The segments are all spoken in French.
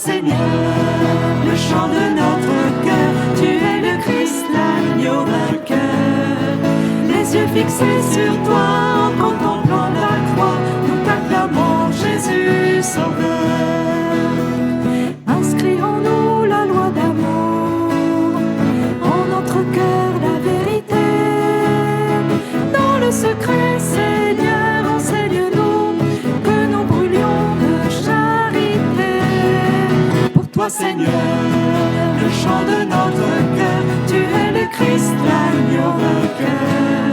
Seigneur, le chant de notre cœur. Tu es le Christ, l'agneau vainqueur. Les yeux fixés sur toi, en contemplant la croix, nous t'acclamons, Jésus Sauveur. Inscris en nous la loi d'amour, en notre cœur la vérité. Dans le secret, Seigneur, enseigne-nous que nous brûlions de charité. Pour toi, Seigneur, le chant de notre cœur, tu es le Christ, l'agneau vainqueur.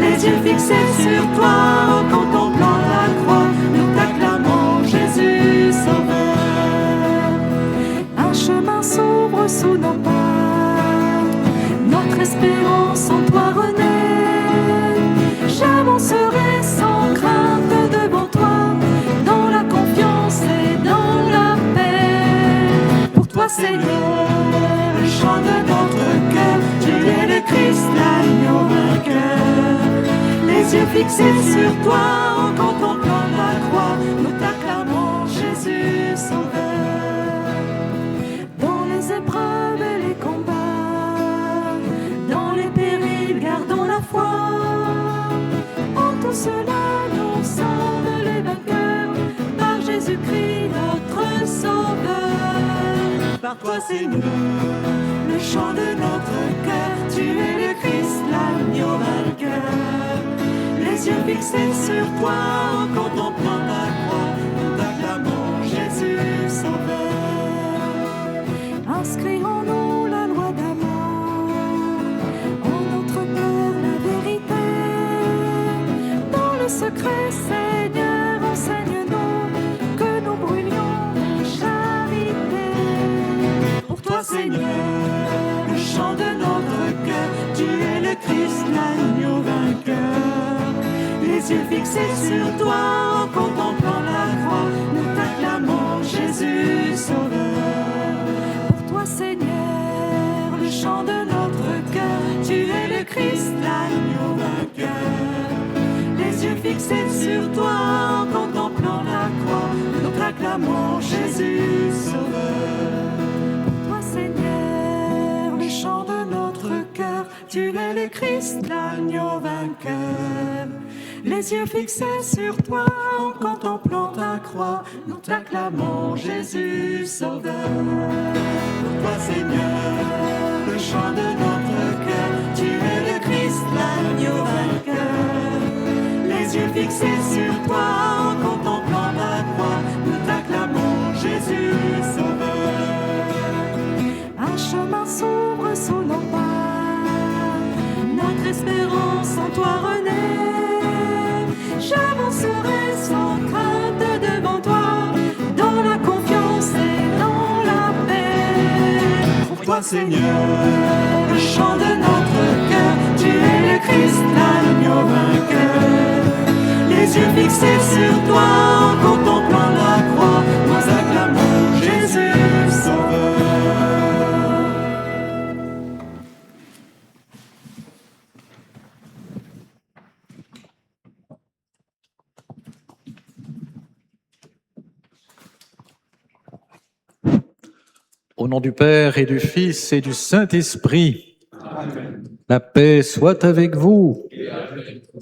Les yeux fixés sur toi, en contemplant la croix, nous t'acclamons, Jésus Sauveur. Un chemin s'ouvre sous nos pas, notre espérance en toi renaît. J'avancerai sans crainte devant toi, dans la confiance et dans la paix. Pour toi, Seigneur, le chant de notre cœur, tu es le Christ, l'agneau vainqueur. Les yeux fixés sur toi, en contemplant la croix, nous t'acclamons, Jésus Sauveur. Dans les épreuves et les combats, dans les périls, gardons la foi. En tout cela, nous sommes les vainqueurs, par Jésus-Christ, notre Sauveur. Par toi, Seigneur, le chant de notre cœur, tu es le Christ, l'agneau vainqueur. Les yeux fixés sur toi, en contemplant la croix, nous t'acclamons, Jésus Sauveur. Inscris en nous la loi d'amour, en notre cœur la vérité. Dans le secret, Seigneur, enseigne-nous que nous brûlions de charité. Pour toi, Seigneur, le chant de notre cœur, tu es le Christ, l'agneau vainqueur. Les yeux fixés sur toi, en contemplant la croix, nous t'acclamons, Jésus Sauveur. Pour toi, Seigneur, le chant de notre cœur, tu es le Christ, l'agneau vainqueur. Les yeux fixés sur toi, en contemplant la croix, nous t'acclamons, Jésus Sauveur. Pour toi, Seigneur, le chant de notre cœur, tu es le Christ, l'agneau vainqueur. Les yeux fixés sur toi, en contemplant ta croix, nous t'acclamons, Jésus Sauveur. Pour toi, Seigneur, le chant de notre cœur, tu es le Christ, l'agneau vainqueur. Les yeux fixés sur toi, en contemplant la croix, nous t'acclamons, Jésus Sauveur. Un chemin s'ouvre sous nos pas, notre espérance en toi renaît. J'avancerai sans crainte devant toi, dans la confiance et dans la paix. Pour toi, Seigneur, le chant de notre cœur, tu es le Christ, l'agneau vainqueur. Les yeux fixés sur toi, en contemplant la croix, nous acclamons, Jésus Sauveur. Au nom du Père et du Fils et du Saint-Esprit, amen. La paix soit avec vous. Et avec vous.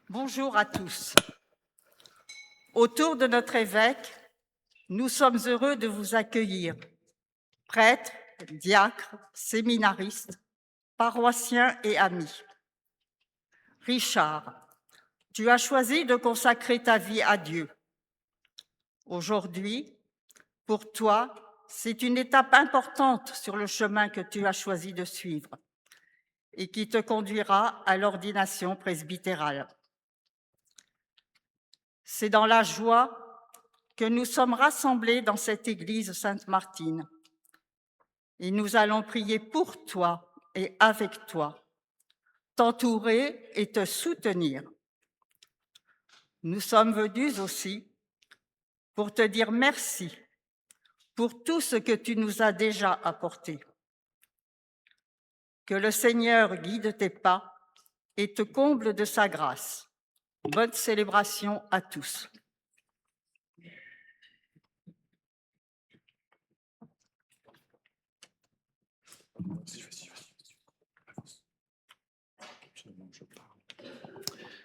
Bonjour à tous. Autour de notre évêque, nous sommes heureux de vous accueillir, prêtres, diacres, séminaristes, paroissiens et amis. Richard, tu as choisi de consacrer ta vie à Dieu. Aujourd'hui, pour toi, c'est une étape importante sur le chemin que tu as choisi de suivre et qui te conduira à l'ordination presbytérale. C'est dans la joie que nous sommes rassemblés dans cette église Sainte-Martine et nous allons prier pour toi et avec toi, t'entourer et te soutenir. Nous sommes venus aussi pour te dire merci pour tout ce que tu nous as déjà apporté. Que le Seigneur guide tes pas et te comble de sa grâce. Bonne célébration à tous.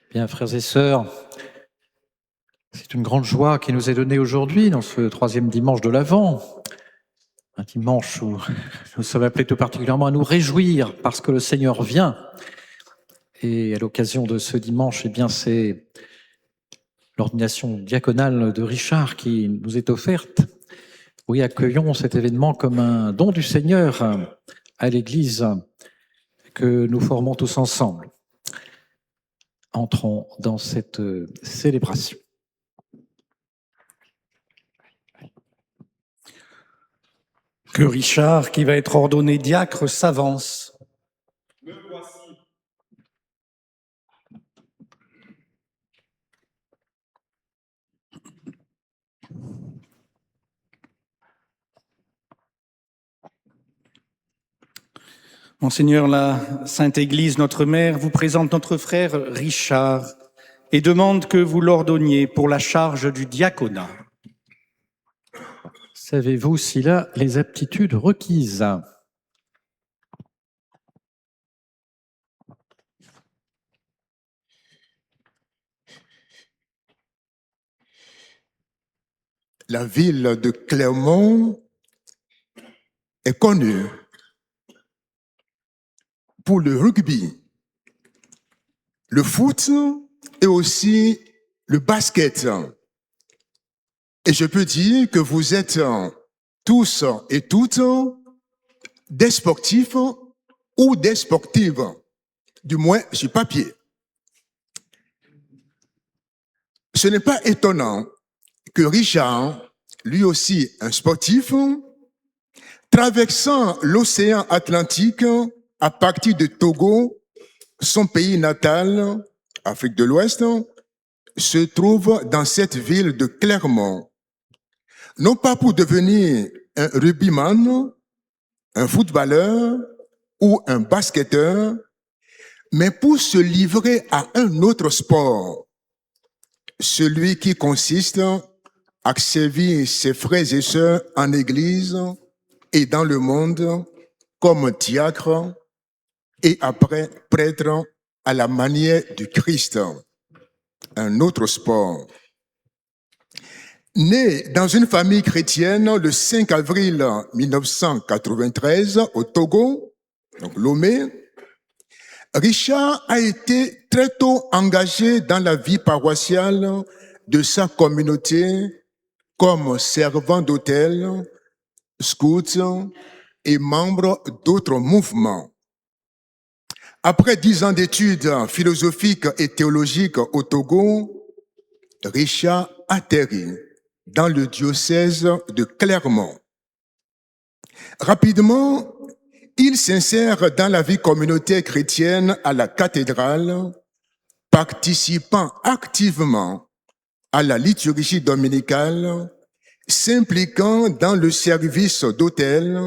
Bien, frères et sœurs, c'est une grande joie qui nous est donnée aujourd'hui dans ce troisième dimanche de l'Avent. Un dimanche où nous sommes appelés tout particulièrement à nous réjouir parce que le Seigneur vient. Et à l'occasion de ce dimanche, eh bien, c'est l'ordination diaconale de Richard qui nous est offerte. Oui, accueillons cet événement comme un don du Seigneur à l'Église que nous formons tous ensemble. Entrons dans cette célébration. Que Richard, qui va être ordonné diacre, s'avance. Me voici. Monseigneur, la Sainte Église, notre mère, vous présente notre frère Richard et demande que vous l'ordonniez pour la charge du diaconat. Savez-vous s'il a les aptitudes requises? La ville de Clermont est connue pour le rugby, le foot et aussi le basket. Et je peux dire que vous êtes tous et toutes des sportifs ou des sportives, du moins sur papier. Ce n'est pas étonnant que Richard, lui aussi un sportif, traversant l'océan Atlantique à partir de Togo, son pays natal, Afrique de l'Ouest, se trouve dans cette ville de Clermont. Non pas pour devenir un rugbyman, un footballeur ou un basketteur, mais pour se livrer à un autre sport, celui qui consiste à servir ses frères et sœurs en Église et dans le monde comme diacre et après prêtre à la manière du Christ. Un autre sport. Né dans une famille chrétienne le 5 avril 1993 au Togo, donc Lomé, Richard a été très tôt engagé dans la vie paroissiale de sa communauté comme servant d'hôtel, scout et membre d'autres mouvements. Après 10 ans d'études philosophiques et théologiques au Togo, Richard atterrit dans le diocèse de Clermont. Rapidement, il s'insère dans la vie communautaire chrétienne à la cathédrale, participant activement à la liturgie dominicale, s'impliquant dans le service d'hôtel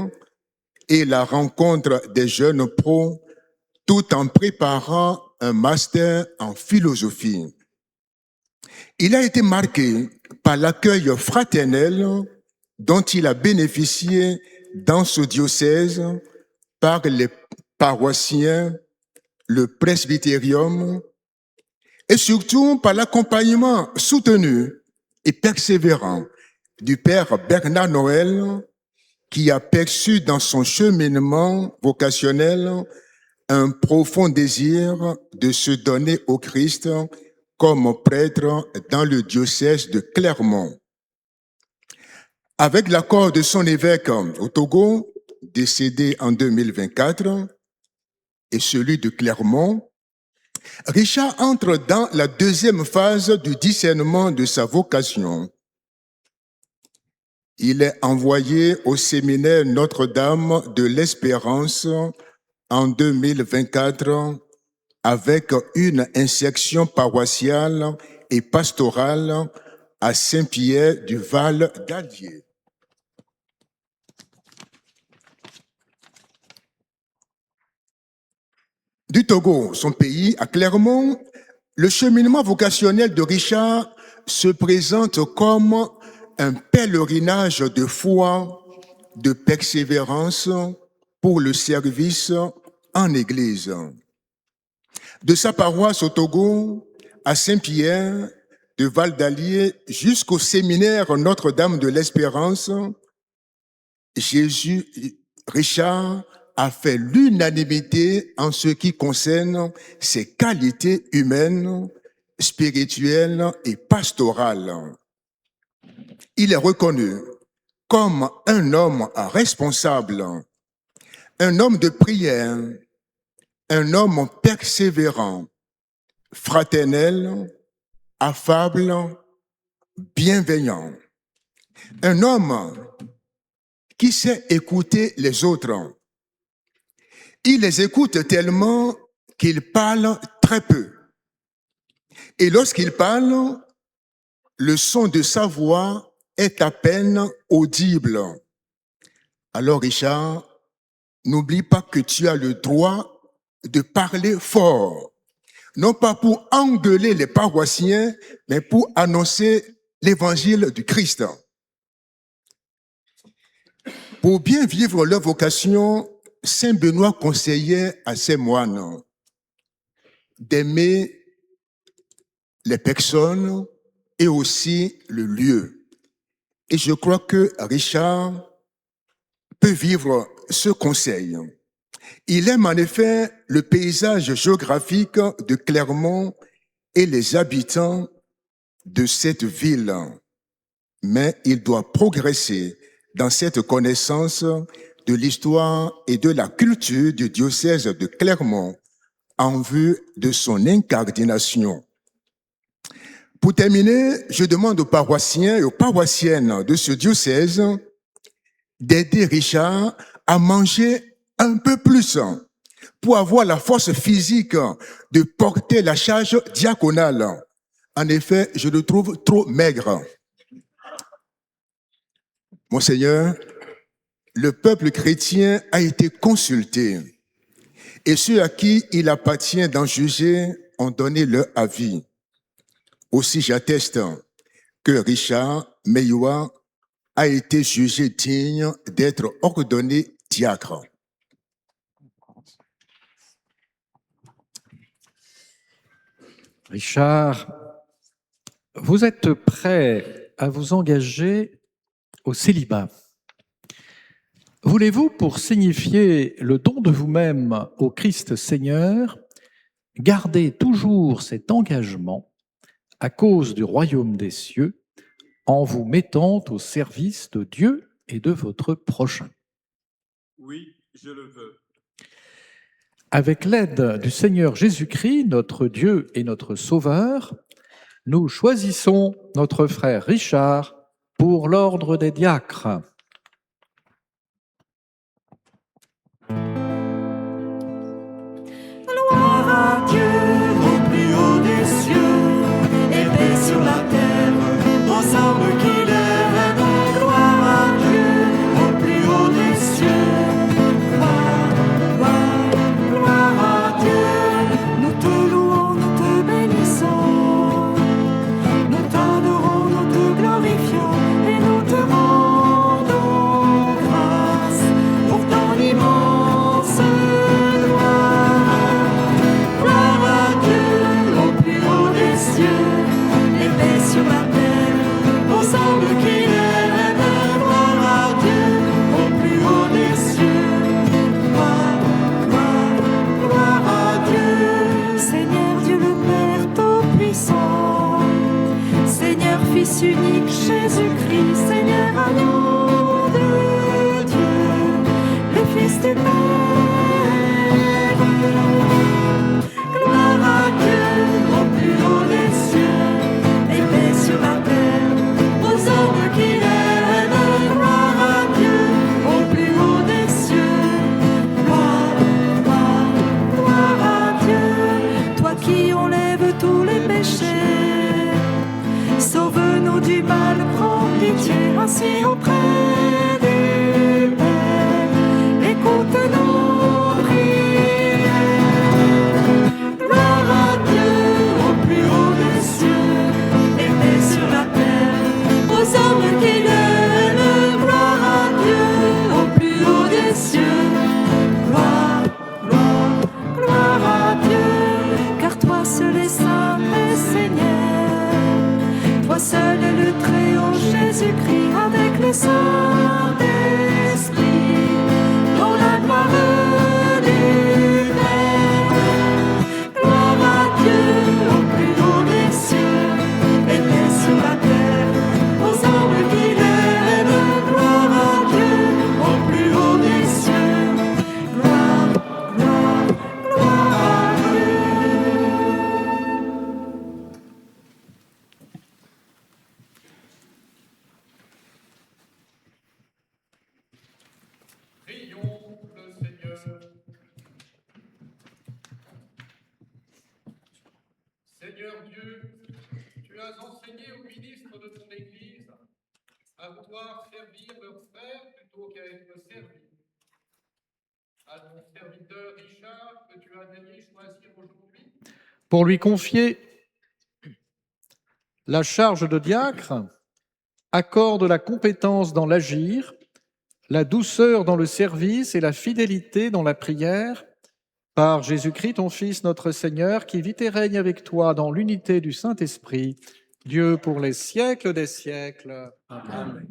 et la rencontre des jeunes pros, tout en préparant un master en philosophie. Il a été marqué par l'accueil fraternel dont il a bénéficié dans ce diocèse par les paroissiens, le presbytérium et surtout par l'accompagnement soutenu et persévérant du père Bernard Noël qui a perçu dans son cheminement vocationnel un profond désir de se donner au Christ comme prêtre dans le diocèse de Clermont. Avec l'accord de son évêque au Togo, décédé en 2024, et celui de Clermont, Richard entre dans la deuxième phase du discernement de sa vocation. Il est envoyé au séminaire Notre-Dame de l'Espérance en 2024 avec une insertion paroissiale et pastorale à Saint-Pierre du Val d'Allier. du Togo, son pays, à Clermont, le cheminement vocationnel de Richard se présente comme un pèlerinage de foi, de persévérance pour le service en Église. De sa paroisse au Togo, à Saint-Pierre, de Val d'Allier jusqu'au séminaire Notre-Dame de l'Espérance, Richard a fait l'unanimité en ce qui concerne ses qualités humaines, spirituelles et pastorales. Il est reconnu comme un homme responsable, un homme de prière, un homme persévérant, fraternel, affable, bienveillant. Un homme qui sait écouter les autres. Il les écoute tellement qu'il parle très peu. Et lorsqu'il parle, le son de sa voix est à peine audible. Alors Richard, n'oublie pas que tu as le droit de parler fort. Non pas pour engueuler les paroissiens, mais pour annoncer l'évangile du Christ. Pour bien vivre leur vocation, Saint Benoît conseillait à ses moines d'aimer les personnes et aussi le lieu. Et je crois que Richard peut vivre ce conseil. Il aime en effet le paysage géographique de Clermont et les habitants de cette ville. Mais il doit progresser dans cette connaissance de l'histoire et de la culture du diocèse de Clermont en vue de son incardination. Pour terminer, je demande aux paroissiens et aux paroissiennes de ce diocèse d'aider Richard à manger un peu plus pour avoir la force physique de porter la charge diaconale. En effet, je le trouve trop maigre. Monseigneur, le peuple chrétien a été consulté et ceux à qui il appartient d'en juger ont donné leur avis. Aussi, j'atteste que Richard Meyoua a été jugé digne d'être ordonné diacre. Richard, vous êtes prêt à vous engager au célibat. Voulez-vous, pour signifier le don de vous-même au Christ Seigneur, garder toujours cet engagement à cause du royaume des cieux, en vous mettant au service de Dieu et de votre prochain? Oui, je le veux. Avec l'aide du Seigneur Jésus-Christ, notre Dieu et notre Sauveur, nous choisissons notre frère Richard pour l'ordre des diacres. Gloire à Dieu au plus haut des cieux et paix sur la terre aux hommes qui l'aiment. Gloire à Dieu au plus haut des cieux. Gloire à Dieu. Nous te louons, nous te bénissons. Nous t'adorons, nous te glorifions et nous te rendons Seigneur Dieu, tu as enseigné aux ministres de ton Église à vouloir servir leurs frères plutôt qu'à être servis. À ton serviteur Richard, que tu as daigné choisir aujourd'hui, pour lui confier la charge de diacre, accorde la compétence dans l'agir, la douceur dans le service et la fidélité dans la prière, par Jésus-Christ, ton Fils, notre Seigneur, qui vit et règne avec toi dans l'unité du Saint-Esprit, Dieu pour les siècles des siècles. Amen.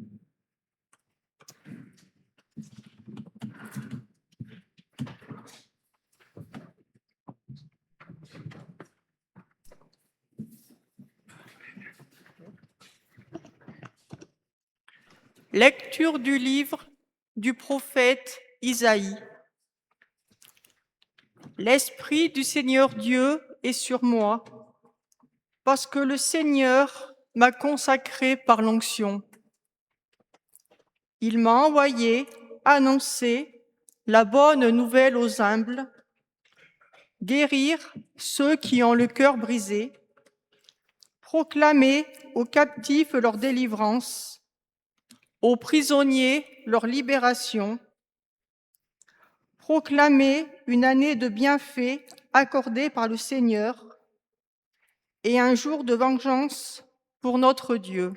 Lecture du livre du prophète Isaïe. L'Esprit du Seigneur Dieu est sur moi, parce que le Seigneur m'a consacré par l'onction. Il m'a envoyé annoncer la bonne nouvelle aux humbles, guérir ceux qui ont le cœur brisé, proclamer aux captifs leur délivrance, aux prisonniers leur libération, proclamer une année de bienfaits accordée par le Seigneur et un jour de vengeance pour notre Dieu.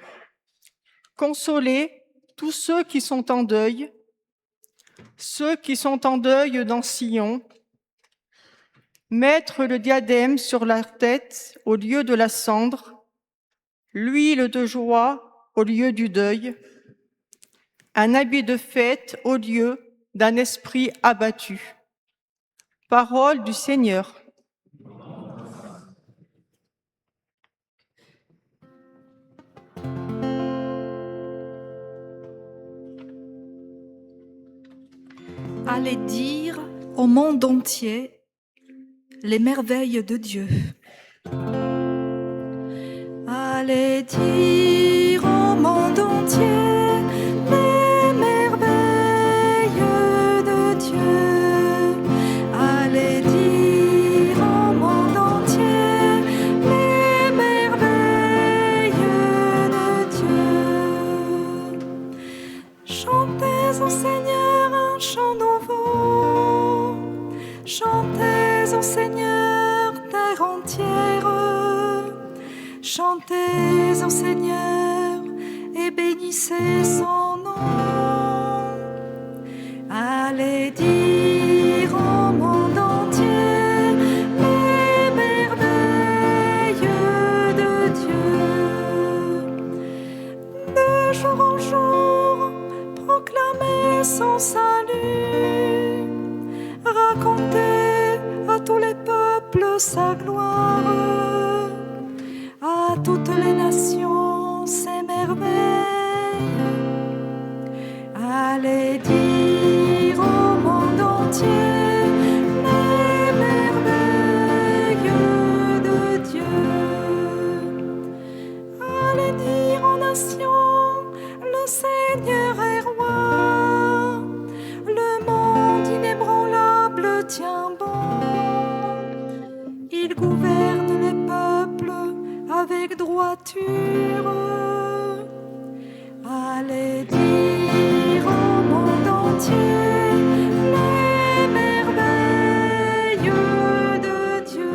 Consoler tous ceux qui sont en deuil, ceux qui sont en deuil dans Sion, mettre le diadème sur leur tête au lieu de la cendre, l'huile de joie au lieu du deuil, un habit de fête au lieu d'un esprit abattu. Parole du Seigneur. Allez dire au monde entier les merveilles de Dieu. Allez dire au monde entier les merveilles de Dieu. Allez dire au monde entier les merveilles de Dieu. Chantez au Seigneur un chant nouveau. Chantez au Seigneur terre entière. Chantez au Seigneur et bénissez son nom. Allez dire au monde entier les merveilles de Dieu. De jour en jour, proclamez son salut. Racontez à tous les peuples sa gloire. À toutes les nations ses merveilles. Allez dire au monde entier les merveilles de Dieu. Allez dire aux nations, le Seigneur est roi. Le monde inébranlable tient bon. Il gouverne les peuples avec droiture. Allez dire au monde entier les merveilles de Dieu.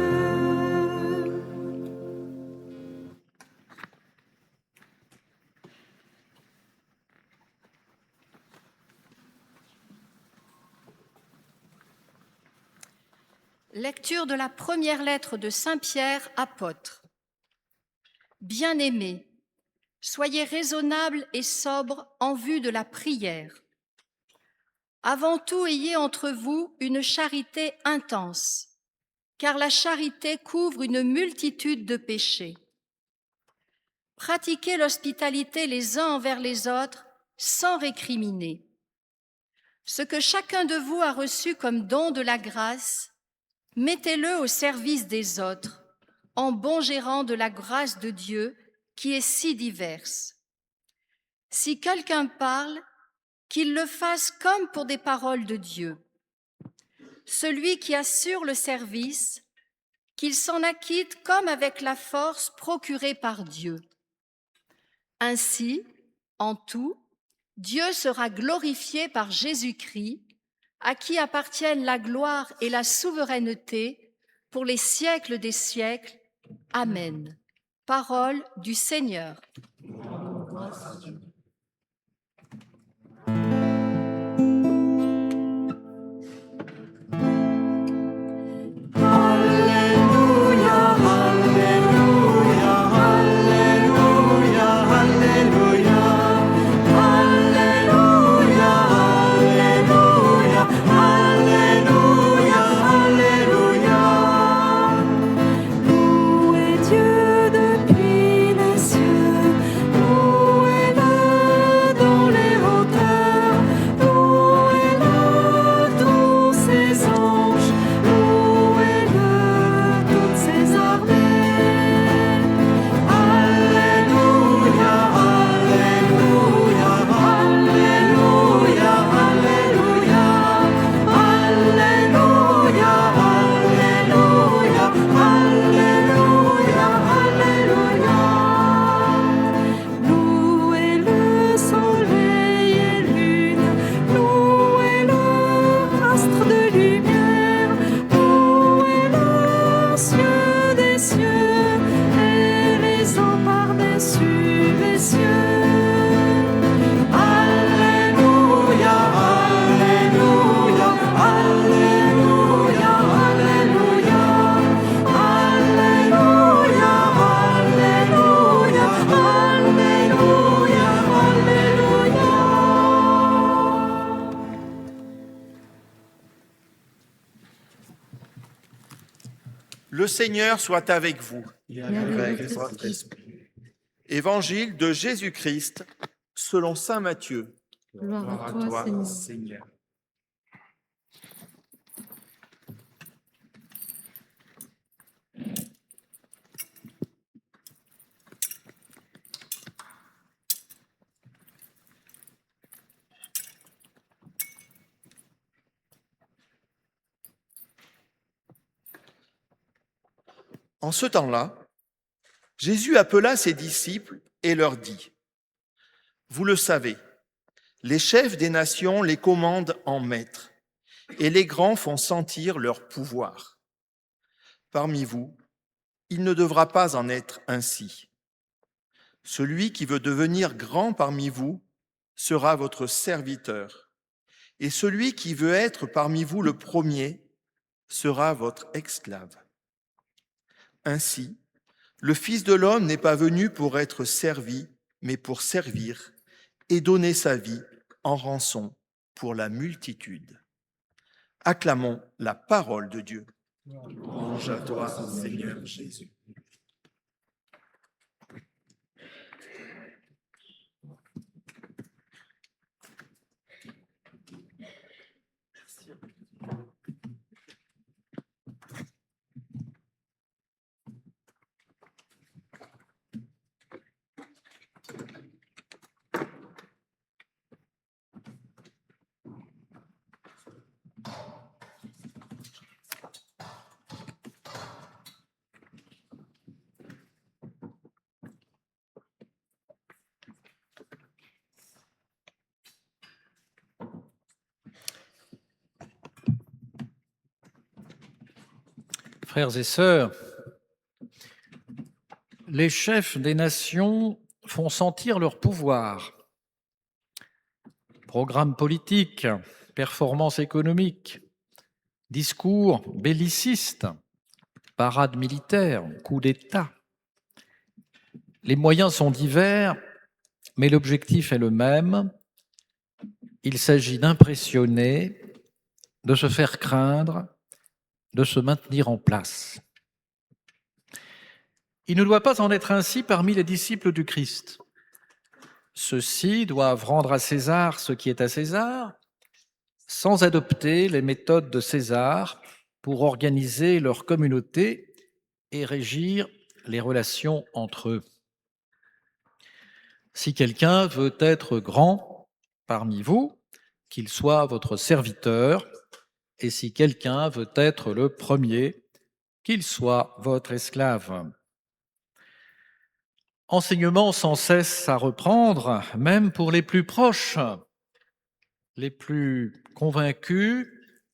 Lecture de la première lettre de Saint Pierre, apôtre. Bien-aimés, soyez raisonnables et sobres en vue de la prière. Avant tout, ayez entre vous une charité intense, car la charité couvre une multitude de péchés. Pratiquez l'hospitalité les uns envers les autres sans récriminer. Ce que chacun de vous a reçu comme don de la grâce, mettez-le au service des autres, en bon gérant de la grâce de Dieu qui est si diverse. Si quelqu'un parle, qu'il le fasse comme pour des paroles de Dieu. Celui qui assure le service, qu'il s'en acquitte comme avec la force procurée par Dieu. Ainsi, en tout, Dieu sera glorifié par Jésus-Christ, à qui appartiennent la gloire et la souveraineté pour les siècles des siècles. Amen. Parole du Seigneur. Le Seigneur soit avec vous. Évangile de Jésus-Christ selon saint Matthieu. Gloire à toi, Seigneur. En ce temps-là, Jésus appela ses disciples et leur dit : « Vous le savez, les chefs des nations les commandent en maîtres, et les grands font sentir leur pouvoir. Parmi vous, il ne devra pas en être ainsi. Celui qui veut devenir grand parmi vous sera votre serviteur, et celui qui veut être parmi vous le premier sera votre esclave. Ainsi, le Fils de l'homme n'est pas venu pour être servi, mais pour servir et donner sa vie en rançon pour la multitude. » Acclamons la parole de Dieu. Louange à toi, Seigneur Jésus. Frères et sœurs, les chefs des nations font sentir leur pouvoir. Programme politique, performance économique, discours bellicistes, parade militaire, coup d'État. Les moyens sont divers, mais l'objectif est le même. Il s'agit d'impressionner, de se faire craindre, de se maintenir en place. Il ne doit pas en être ainsi parmi les disciples du Christ. Ceux-ci doivent rendre à César ce qui est à César, sans adopter les méthodes de César pour organiser leur communauté et régir les relations entre eux. Si quelqu'un veut être grand parmi vous, qu'il soit votre serviteur, et si quelqu'un veut être le premier, qu'il soit votre esclave. Enseignement sans cesse à reprendre, même pour les plus proches, les plus convaincus,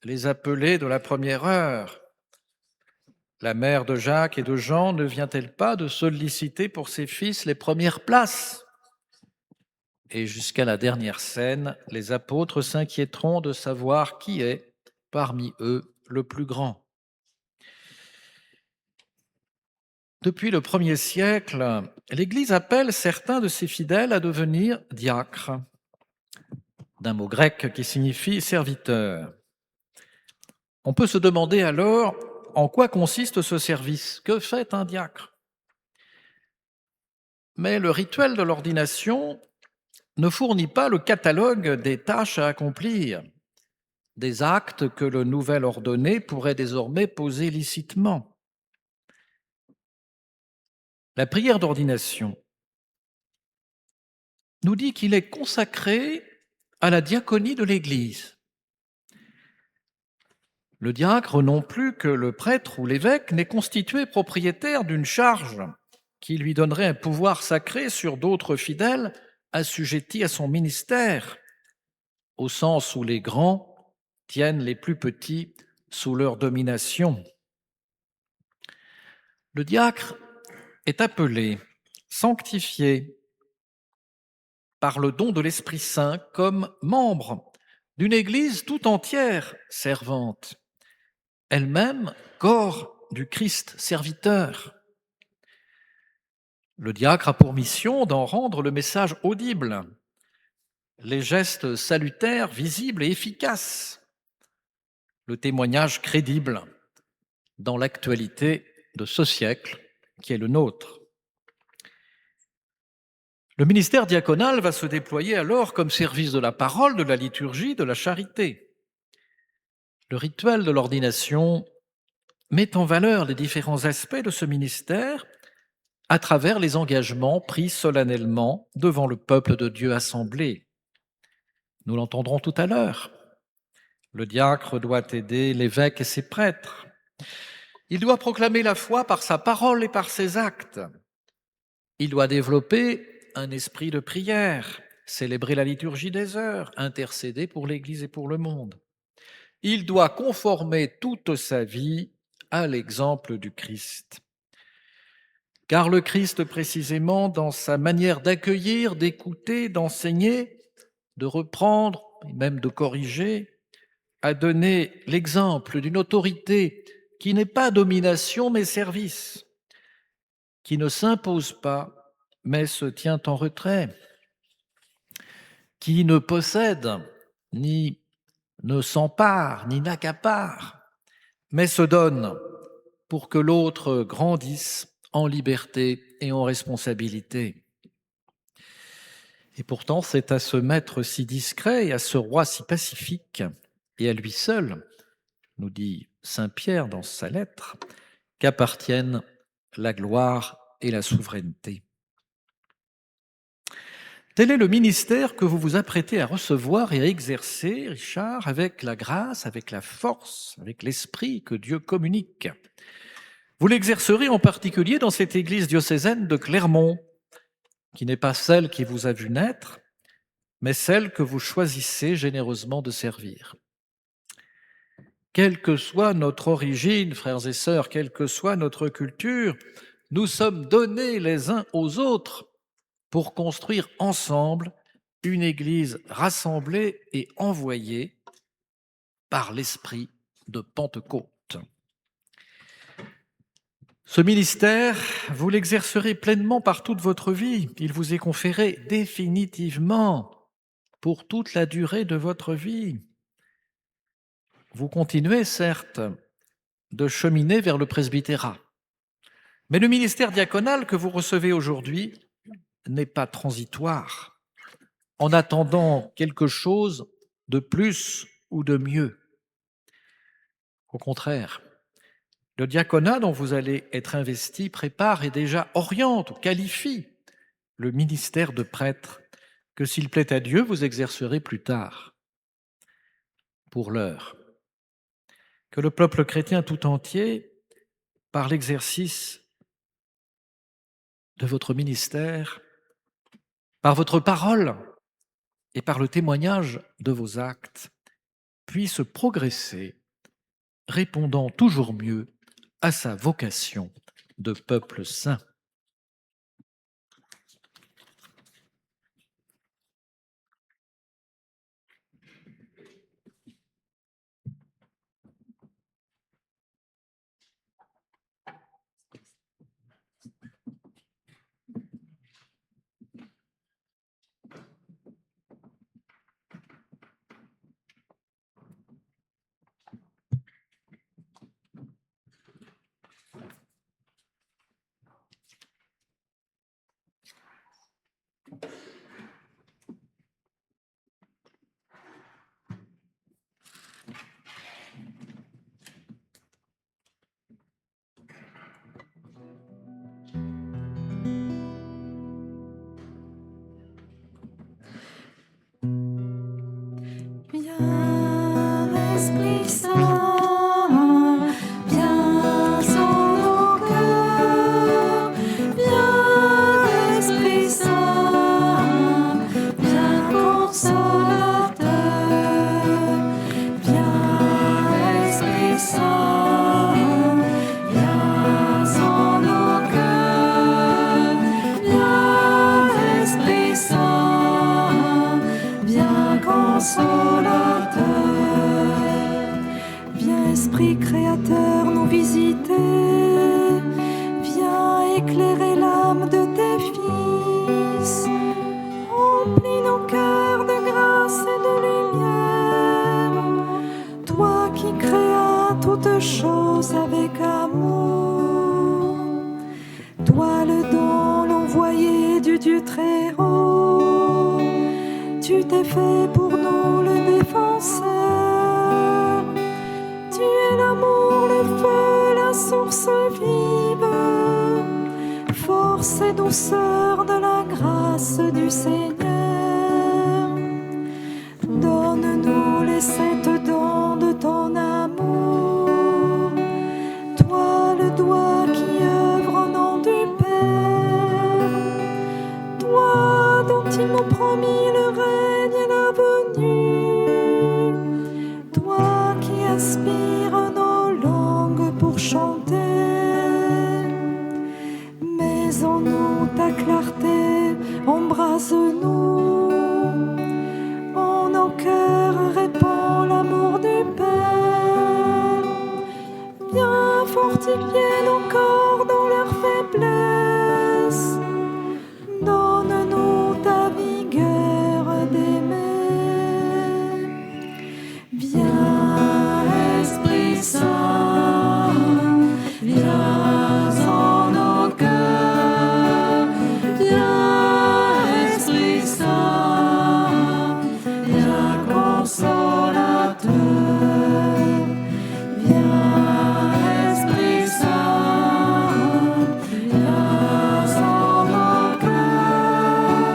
les appelés de la première heure. La mère de Jacques et de Jean ne vient-elle pas de solliciter pour ses fils les premières places? Et jusqu'à la dernière scène, les apôtres s'inquiéteront de savoir qui est, parmi eux, le plus grand. Depuis le 1er siècle, l'Église appelle certains de ses fidèles à devenir diacres, d'un mot grec qui signifie serviteur. On peut se demander alors en quoi consiste ce service. Que fait un diacre? Mais le rituel de l'ordination ne fournit pas le catalogue des tâches à accomplir, des actes que le nouvel ordonné pourrait désormais poser licitement. La prière d'ordination nous dit qu'il est consacré à la diaconie de l'Église. Le diacre, non plus que le prêtre ou l'évêque, n'est constitué propriétaire d'une charge qui lui donnerait un pouvoir sacré sur d'autres fidèles assujettis à son ministère, au sens où les grands tiennent les plus petits sous leur domination. Le diacre est appelé, sanctifié par le don de l'Esprit Saint comme membre d'une Église tout entière servante, elle-même corps du Christ serviteur. Le diacre a pour mission d'en rendre le message audible, les gestes salutaires, visibles et efficaces, le témoignage crédible dans l'actualité de ce siècle qui est le nôtre. Le ministère diaconal va se déployer alors comme service de la parole, de la liturgie, de la charité. Le rituel de l'ordination met en valeur les différents aspects de ce ministère à travers les engagements pris solennellement devant le peuple de Dieu assemblé. Nous l'entendrons tout à l'heure. Le diacre doit aider l'évêque et ses prêtres. Il doit proclamer la foi par sa parole et par ses actes. Il doit développer un esprit de prière, célébrer la liturgie des heures, intercéder pour l'Église et pour le monde. Il doit conformer toute sa vie à l'exemple du Christ. Car le Christ, précisément, dans sa manière d'accueillir, d'écouter, d'enseigner, de reprendre et même de corriger, a donné l'exemple d'une autorité qui n'est pas domination mais service, qui ne s'impose pas mais se tient en retrait, qui ne possède ni ne s'empare ni n'accapare, mais se donne pour que l'autre grandisse en liberté et en responsabilité. Et pourtant, c'est à ce maître si discret et à ce roi si pacifique, et à lui seul, nous dit saint Pierre dans sa lettre, qu'appartiennent la gloire et la souveraineté. Tel est le ministère que vous vous apprêtez à recevoir et à exercer, Richard, avec la grâce, avec la force, avec l'esprit que Dieu communique. Vous l'exercerez en particulier dans cette église diocésaine de Clermont, qui n'est pas celle qui vous a vu naître, mais celle que vous choisissez généreusement de servir. Quelle que soit notre origine, frères et sœurs, quelle que soit notre culture, nous sommes donnés les uns aux autres pour construire ensemble une Église rassemblée et envoyée par l'Esprit de Pentecôte. Ce ministère, vous l'exercerez pleinement par toute votre vie. Il vous est conféré définitivement pour toute la durée de votre vie. Vous continuez, certes, de cheminer vers le presbytérat. Mais le ministère diaconal que vous recevez aujourd'hui n'est pas transitoire, en attendant quelque chose de plus ou de mieux. Au contraire, le diaconat dont vous allez être investi prépare et déjà oriente ou qualifie le ministère de prêtre que, s'il plaît à Dieu, vous exercerez plus tard. Pour l'heure, que le peuple chrétien tout entier par l'exercice de votre ministère, par votre parole et par le témoignage de vos actes, puisse progresser, répondant toujours mieux à sa vocation de peuple saint. Viens, Esprit Saint, viens sur nos cœurs. Viens, Esprit Saint, viens consolateur. Viens, Esprit Saint, viens sur nos cœurs. Viens, Esprit Saint, viens consolateur. Viens, Esprit Créateur, nous visiter. Viens éclairer l'âme de tes fils. Remplis nos cœurs de grâce et de lumière. Toi qui créas toutes choses avec amour. Toi le don, l'envoyé du Dieu très haut. Tu t'es fait pour nous le défenseur. Tu es l'amour, le feu, la source vive. Force et douceur de la grâce du Seigneur. Donne-nous les 7 dons de ton amour. Toi le doigt qui œuvre au nom du Père. Toi dont il nous promis le règne et la venue. Toi qui inspires nos langues pour chanter. Mets en nous ta clarté, embrase-nous. En nos cœurs répand l'amour du Père. Viens fortifier nos corps dans leur faiblesse. Donne-nous ta vigueur d'aimer. Viens, Esprit Saint, viens en nos cœurs. Viens, Esprit Saint, viens consolateur. Viens, Esprit Saint, viens en nos cœurs.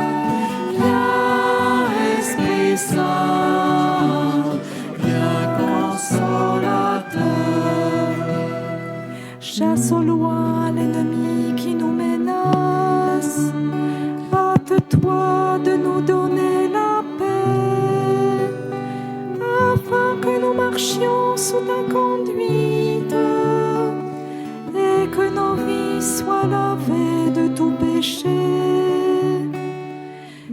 Viens, Esprit Saint, viens consolateur. Chasse au loin l'ennemi qui nous menace. Hâte-toi de nous donner la paix, afin que nous marchions sous ta conduite et que nos vies soient lavées de tout péché.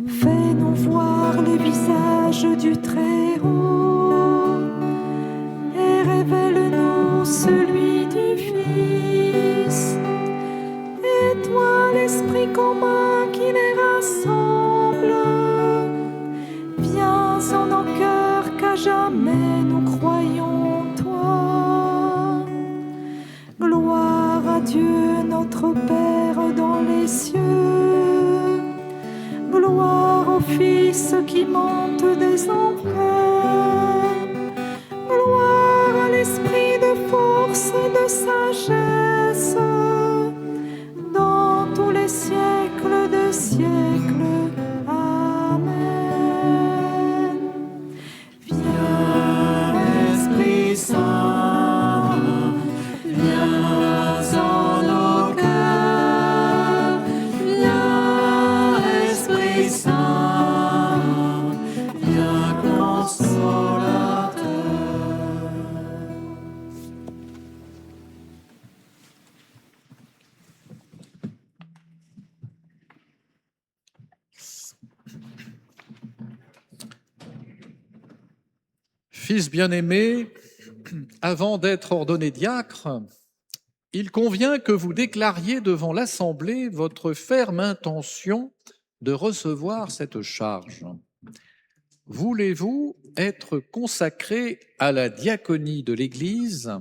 Fais-nous voir le visage du Très-Haut et révèle-nous celui du Fils. Et toi, l'Esprit commun qui les rassemble, viens en nos cœurs qu'à jamais nous croyons toi. Gloire à Dieu notre Père dans les cieux. Gloire au Fils qui monte des enfers. Gloire à l'Esprit de force et de sagesse, dans tous les siècles de siècles. Amen. Viens, Esprit Saint, viens Fils bien-aimé, avant d'être ordonné diacre, il convient que vous déclariez devant l'Assemblée votre ferme intention de recevoir cette charge. Voulez-vous être consacré à la diaconie de l'Église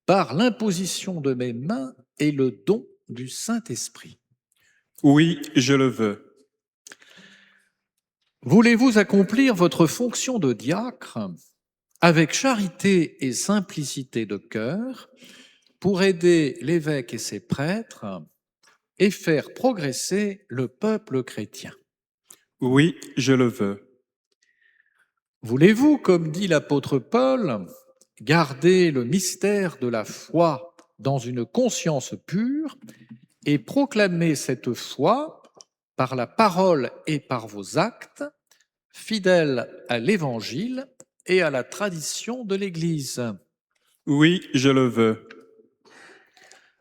par l'imposition de mes mains et le don du Saint-Esprit? Oui, je le veux. Voulez-vous accomplir votre fonction de diacre avec charité et simplicité de cœur pour aider l'évêque et ses prêtres et faire progresser le peuple chrétien? Oui, je le veux. Voulez-vous, comme dit l'apôtre Paul, garder le mystère de la foi dans une conscience pure et proclamer cette foi par la parole et par vos actes, fidèles à l'Évangile et à la tradition de l'Église? Oui, je le veux.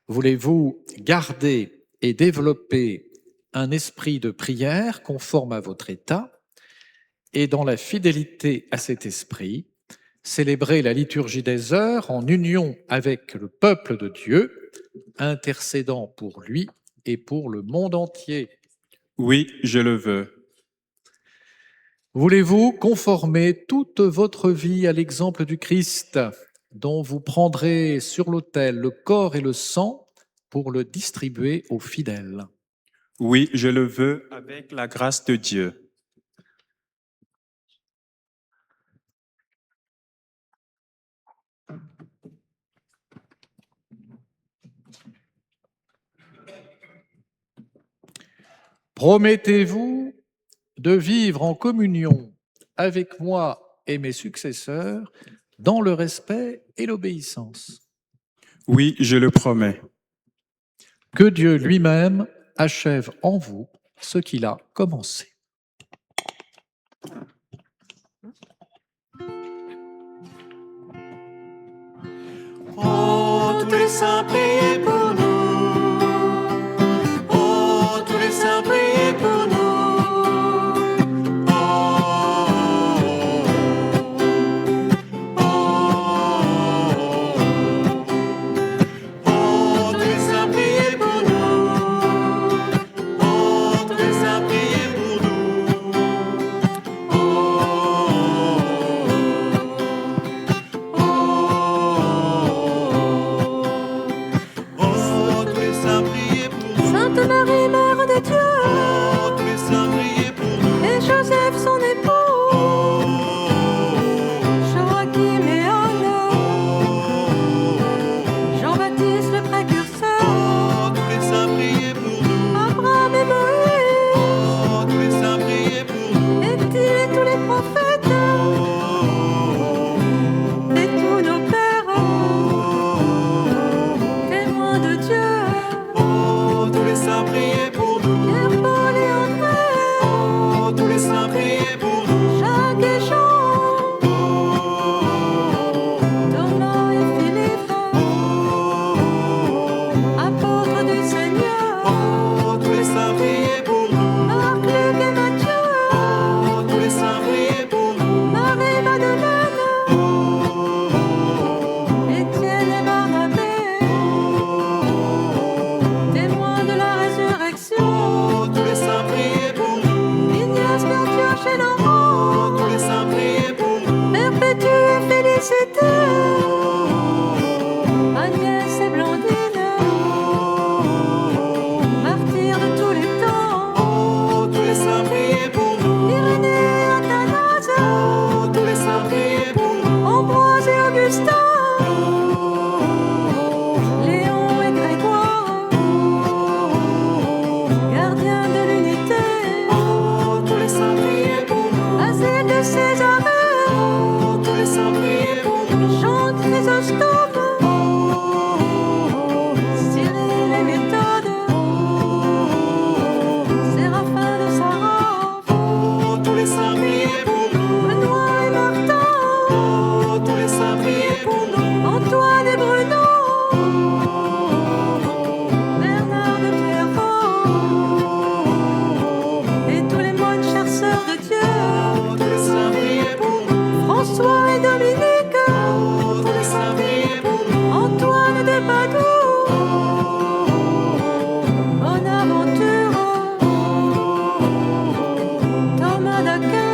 Voulez-vous garder et développer un esprit de prière conforme à votre état et dans la fidélité à cet esprit, célébrer la liturgie des heures en union avec le peuple de Dieu, intercédant pour lui et pour le monde entier? Oui, je le veux. Voulez-vous conformer toute votre vie à l'exemple du Christ, dont vous prendrez sur l'autel le corps et le sang pour le distribuer aux fidèles? Oui, je le veux avec la grâce de Dieu. Promettez-vous de vivre en communion avec moi et mes successeurs dans le respect et l'obéissance? Oui, je le promets. Que Dieu lui-même achève en vous ce qu'il a commencé. Oh, tous les saints, priez pour nous. Oh, tous les saints, priez pour nous. Oh, oh, oh, oh, tous les saints, priez pour nous. Oh, tous les saints, priez pour nous. Oh, oh, tous les saints, priez pour nous. Sainte Marie, Mère de Dieu, Oh, tous les saints, priez pour nous. et Joseph, son époux, Oh, Joachim et Anne, Jean-Baptiste le précurseur, oh, tous les saints, priez pour nous. Abraham et Moïse, Oh, tous les saints, priez pour nous. et-il et tous les prophètes, et tous nos pères, témoins de Dieu, Oh, tous les saints, priez pour nous. Pierre, Paul et André, Oh, tous les saints, priez pour nous. Jacques et Jean, Oh, Thomas et Philippe, apôtres du Seigneur, oh, tous les saints, priez pour nous. Marc, Luc et Matthieu, Oh, tous les saints, priez pour nous. Marie-Madeleine, Étienne et Barnabé, témoins de la résurrection, Oh, tous les saints, priez pour nous. Ignace, Antioche et Oh, Laurent, tous les saints, priez pour nous. Perpétue et Félicité, Agnès et Blandine, martyrs de tous les temps, Oh, tous les saints, priez pour nous. Irénée et Athanase, Oh, tous les saints, priez pour nous. Ambroise et Augustin, Léon et Grégoire, gardiens de l'unité, Oh, tous les saints, priez pour nous. Asile de Césarée, Oh, tous les saints, priez pour nous. Jean Dominique, tous les saints priez pour nous. Antoine de Padoue, Bonaventure, Thomas d'Aquin,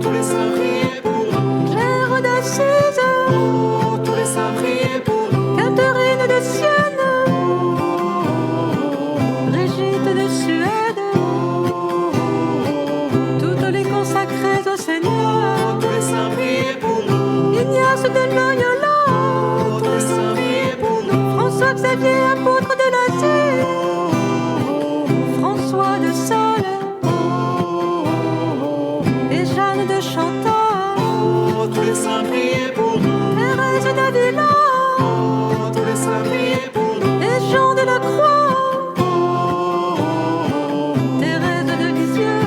Tous les saints priez pour nous. Claire d'Assise, Tous les saints priez pour nous. Catherine de Sienne, Brigitte de Suède, toutes les consacrées au Seigneur, Tous les saints priez pour nous. Ignace de Loyola, Tous les saints priez pour nous. François-Xavier, apôtre de l'Asie, François de Sales et Jeanne de Chantal, Tous les saints priez pour nous. Thérèse d'Avila Tous les saints priez pour nous. et Jean de la Croix, Thérèse de Lisieux,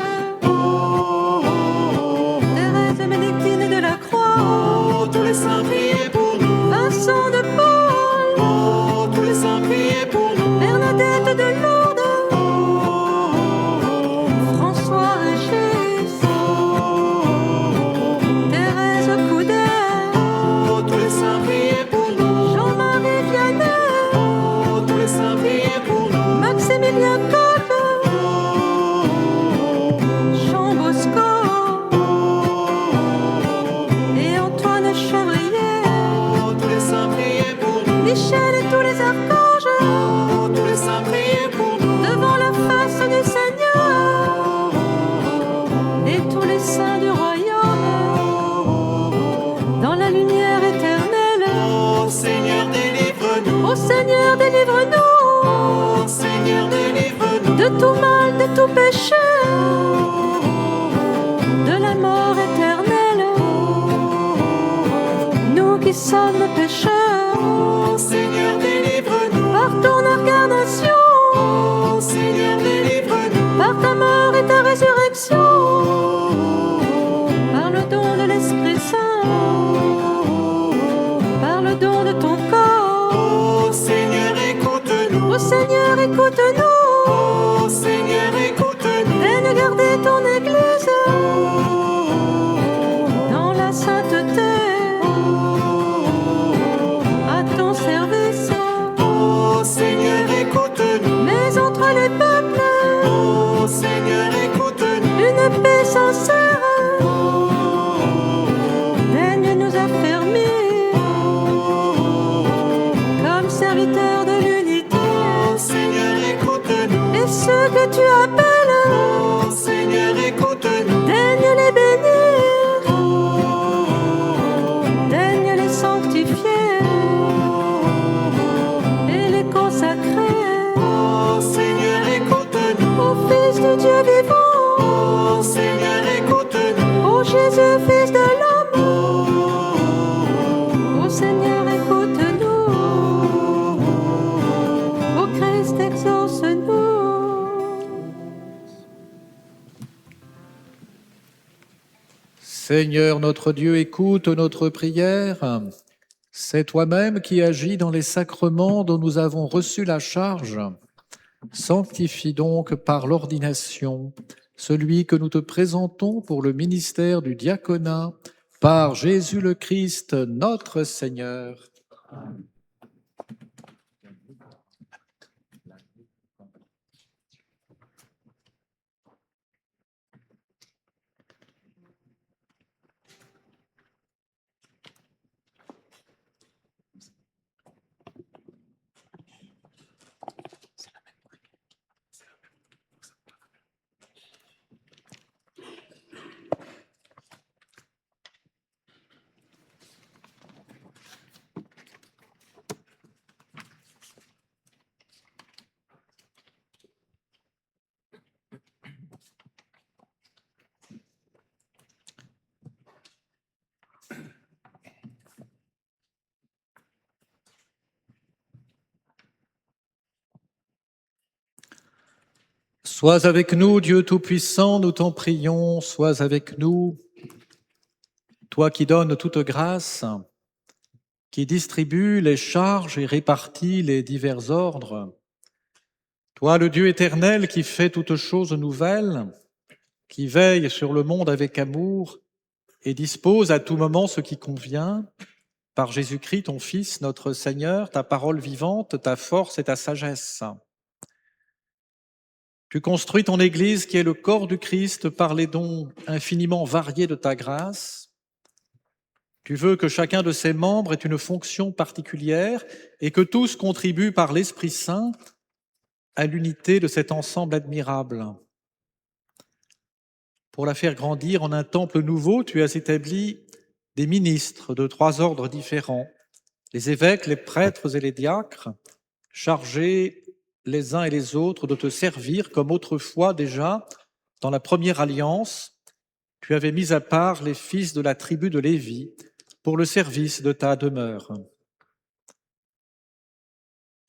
Thérèse Bénédictine de la Croix, Tous les saints priez pour nous. Vincent de Paul, Tous les saints priez pour nous. Bernadette de Lourdes, François Régis, Thérèse Coudet, Tous les saints priez pour nous. Jean-Marie Vianney, Tous les saints priez pour nous. Maximilien Kolb, Jean Bosco et Antoine Chevrier, Tous les saints priez pour nous. Michel et tous les archanges, Tous les saints priez pour nous. devant la face du Seigneur, et tous les saints du royaume, dans la lumière éternelle. Ô Seigneur, délivre-nous. Ô Seigneur, délivre-nous Ô Seigneur, délivre-nous. de tout mal, de tout péché, de la mort éternelle. Nous qui sommes pécheurs, Ô Seigneur, délivre-nous. par ton incarnation, Ô Seigneur, délivre-nous. par ta mort et ta résurrection, par le don de l'Esprit Saint, par le don de ton corps. Ô Seigneur, écoute-nous. Ô Seigneur, écoute-nous, Ô Seigneur, écoute-nous. daigne garder ton Église dans la sainteté, à ton service. Ô Seigneur, écoute-nous. Mais entre les peuples, Ô Seigneur, écoute-nous. une paix sincère, daigne nous affermir comme serviteurs de l'unité. Ô Seigneur, écoute-nous. Et ceux que tu appelles, Ô Seigneur, écoute-nous. daigne les bénir, daigne les sanctifier et les consacrer Ô Seigneur, écoute-nous. au Fils du Dieu vivant, Ô Seigneur, écoute-nous. ô Jésus, Fils de l'homme. Ô Seigneur, écoute-nous, ô Christ, exauce-nous. Seigneur notre Dieu, écoute notre prière. C'est toi-même qui agis dans les sacrements dont nous avons reçu la charge. Sanctifie donc par l'ordination celui que nous te présentons pour le ministère du diaconat, par Jésus le Christ, notre Seigneur. Sois avec nous, Dieu Tout-Puissant, nous t'en prions, sois avec nous, toi qui donnes toute grâce, qui distribue les charges et répartit les divers ordres, toi le Dieu éternel qui fait toutes choses nouvelles, qui veille sur le monde avec amour et dispose à tout moment ce qui convient, par Jésus-Christ, ton Fils, notre Seigneur, ta parole vivante, ta force et ta sagesse. Tu construis ton Église qui est le corps du Christ par les dons infiniment variés de ta grâce. Tu veux que chacun de ses membres ait une fonction particulière et que tous contribuent par l'Esprit Saint à l'unité de cet ensemble admirable. Pour la faire grandir en un temple nouveau, tu as établi des ministres de 3 ordres différents, les évêques, les prêtres et les diacres, chargés les uns et les autres de te servir comme autrefois déjà, dans la première alliance, tu avais mis à part les fils de la tribu de Lévi pour le service de ta demeure.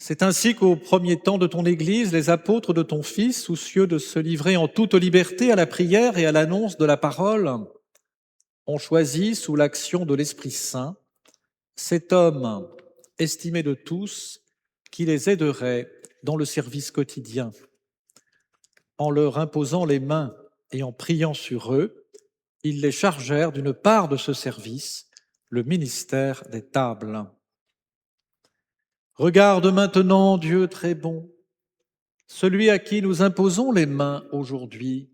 C'est ainsi qu'au premier temps de ton Église, les apôtres de ton Fils, soucieux de se livrer en toute liberté à la prière et à l'annonce de la parole, ont choisi, sous l'action de l'Esprit Saint, cet homme estimé de tous qui les aiderait dans le service quotidien. En leur imposant les mains et en priant sur eux, ils les chargèrent d'une part de ce service, le ministère des tables. Regarde maintenant, Dieu très bon, celui à qui nous imposons les mains aujourd'hui.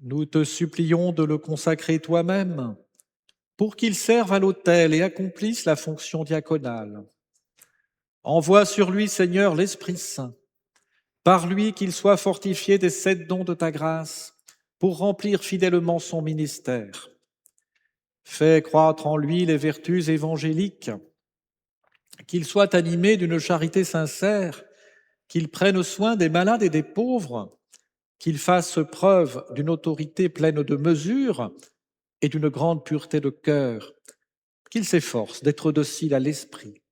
Nous te supplions de le consacrer toi-même pour qu'il serve à l'autel et accomplisse la fonction diaconale. Envoie sur lui, Seigneur, l'Esprit Saint. Par lui qu'il soit fortifié des 7 dons de ta grâce pour remplir fidèlement son ministère. Fais croître en lui les vertus évangéliques, qu'il soit animé d'une charité sincère, qu'il prenne soin des malades et des pauvres, qu'il fasse preuve d'une autorité pleine de mesure et d'une grande pureté de cœur, qu'il s'efforce d'être docile à l'esprit.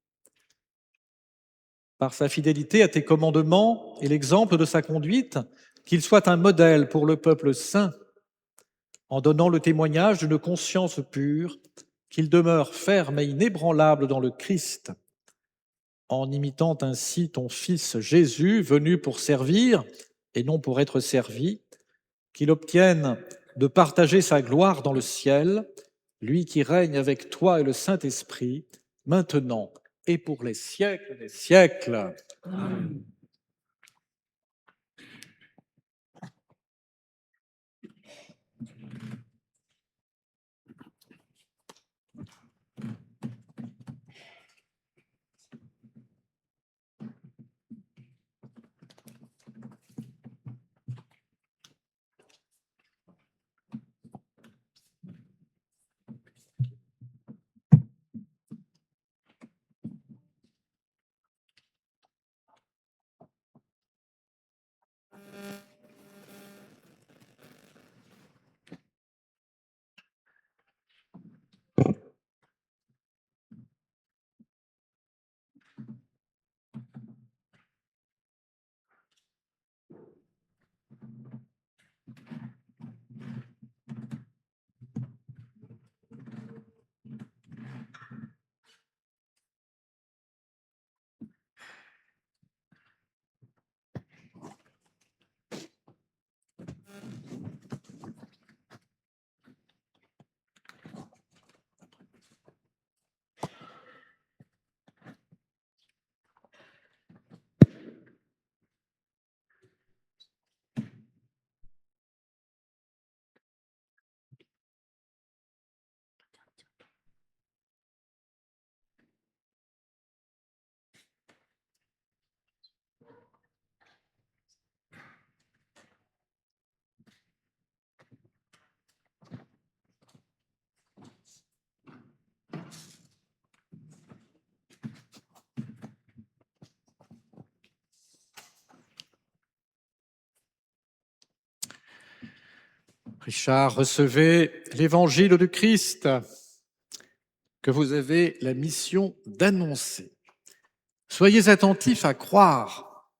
Par sa fidélité à tes commandements et l'exemple de sa conduite, qu'il soit un modèle pour le peuple saint, en donnant le témoignage d'une conscience pure, qu'il demeure ferme et inébranlable dans le Christ, en imitant ainsi ton Fils Jésus, venu pour servir et non pour être servi, qu'il obtienne de partager sa gloire dans le ciel, lui qui règne avec toi et le Saint-Esprit, maintenant et pour les siècles des siècles. Amen. Richard, recevez l'évangile du Christ que vous avez la mission d'annoncer. Soyez attentifs à croire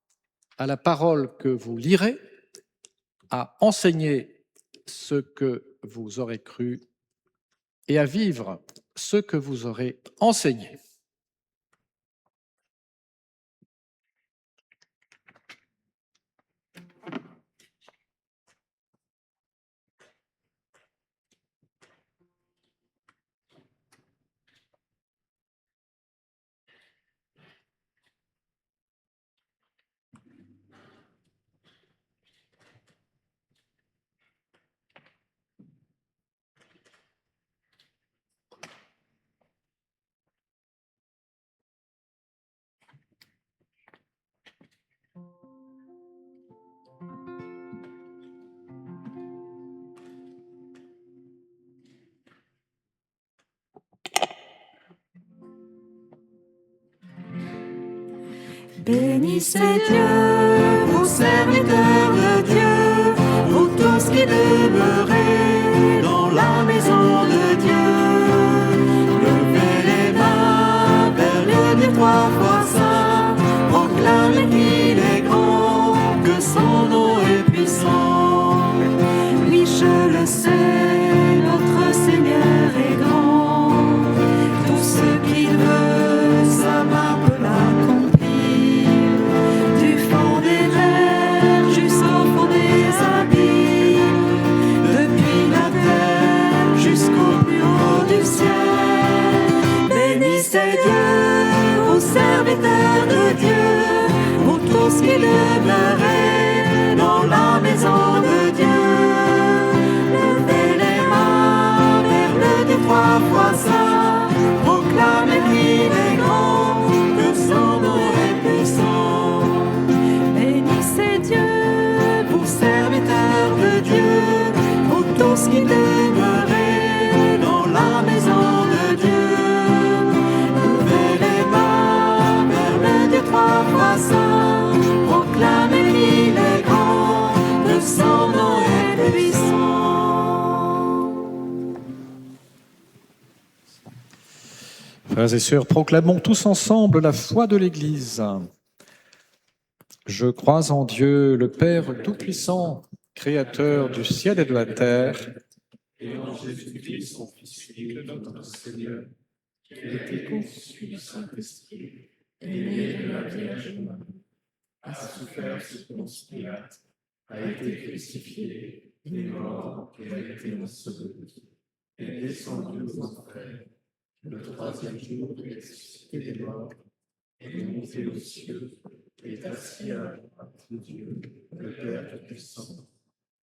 à la parole que vous lirez, à enseigner ce que vous aurez cru et à vivre ce que vous aurez enseigné. Bénissez Dieu, vous serviteurs de Dieu, vous tous qui demeurez dans la maison de Dieu. Levez les mains vers le Dieu trois fois saint, proclamez qu'il est grand, que son nom est puissant. Oui, je le sais, notre Seigneur est grand. Tout ce qu'il veut, sa main peut l'accomplir. Du fond des mers jusqu'au fond des abîmes, depuis la terre jusqu'au plus haut du ciel. Bénissez Dieu, vous serviteurs de Dieu, vous tous qui demeurez dans la maison de Dieu. Levez les mains vers le Dieu trois fois saint, proclamez qu'il est grand, que son nom est puissant. Bénissez Dieu, vous serviteurs de Dieu, vous tous qui demeurez dans la maison de Dieu. Levez les mains vers le Dieu trois fois saint, proclamez qu'il est grand, que son nom est puissant. Frères et sœurs, proclamons tous ensemble la foi de l'Église. Je crois en Dieu, le Père Tout-Puissant, Créateur du ciel et de la terre, Et en Jésus-Christ, son Fils unique, notre Seigneur, qui a été conçu du Saint-Esprit, est né de la Vierge Marie, a souffert sous Ponce Pilate, a été crucifié, est mort et a été enseveli, est descendu aux enfers. Le troisième jour, il est ressuscité des morts, est monté aux cieux, est assis à la droite de Dieu, le Père Tout-Puissant.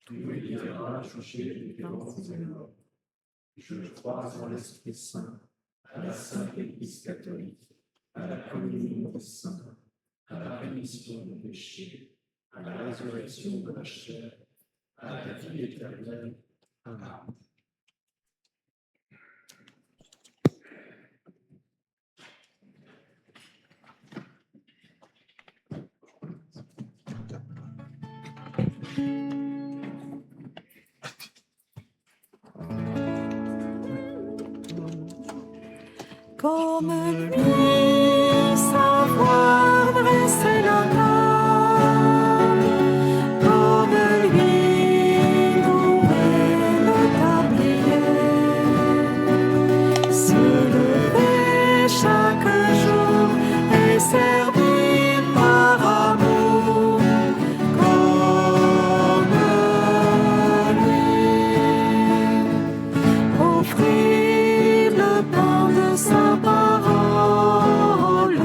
D'où il viendra juger les vivants et les morts. Je crois en l'Esprit Saint, à la Sainte Église catholique, à la communion des saints, à la rémission des péchés, à la résurrection de la chair, à la vie éternelle. Amen. Comme lui, savoir dresser la table, comme lui, nouer le tablier, se lever chaque jour et servir par amour, comme lui, offrir le pain de sa parole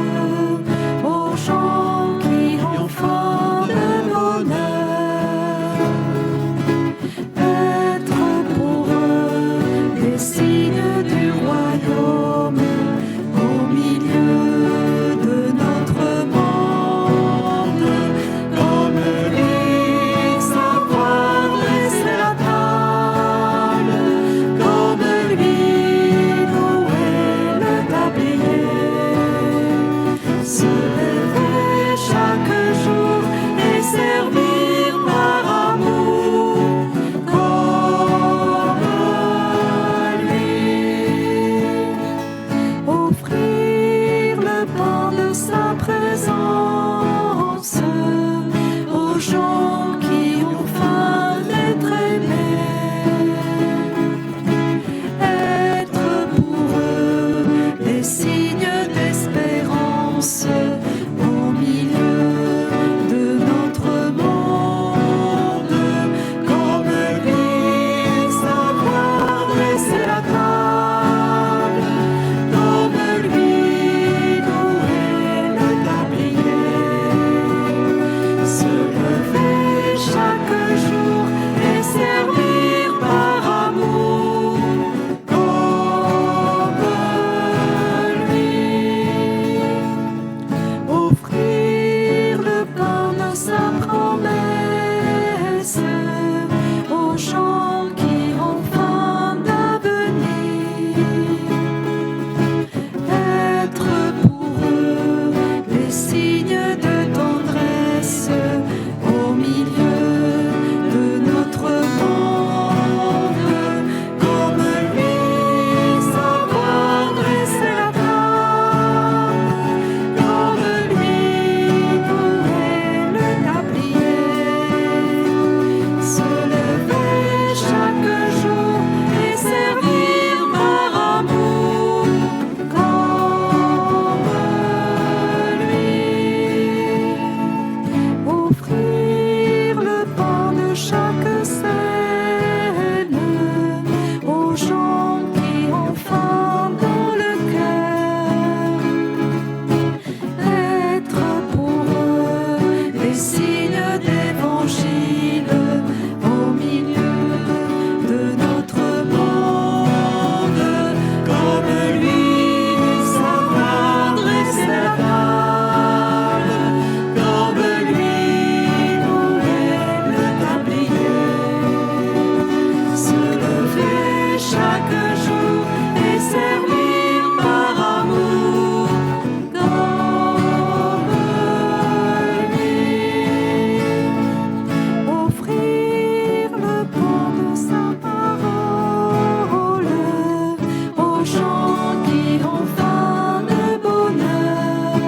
vie enfin de bonheur,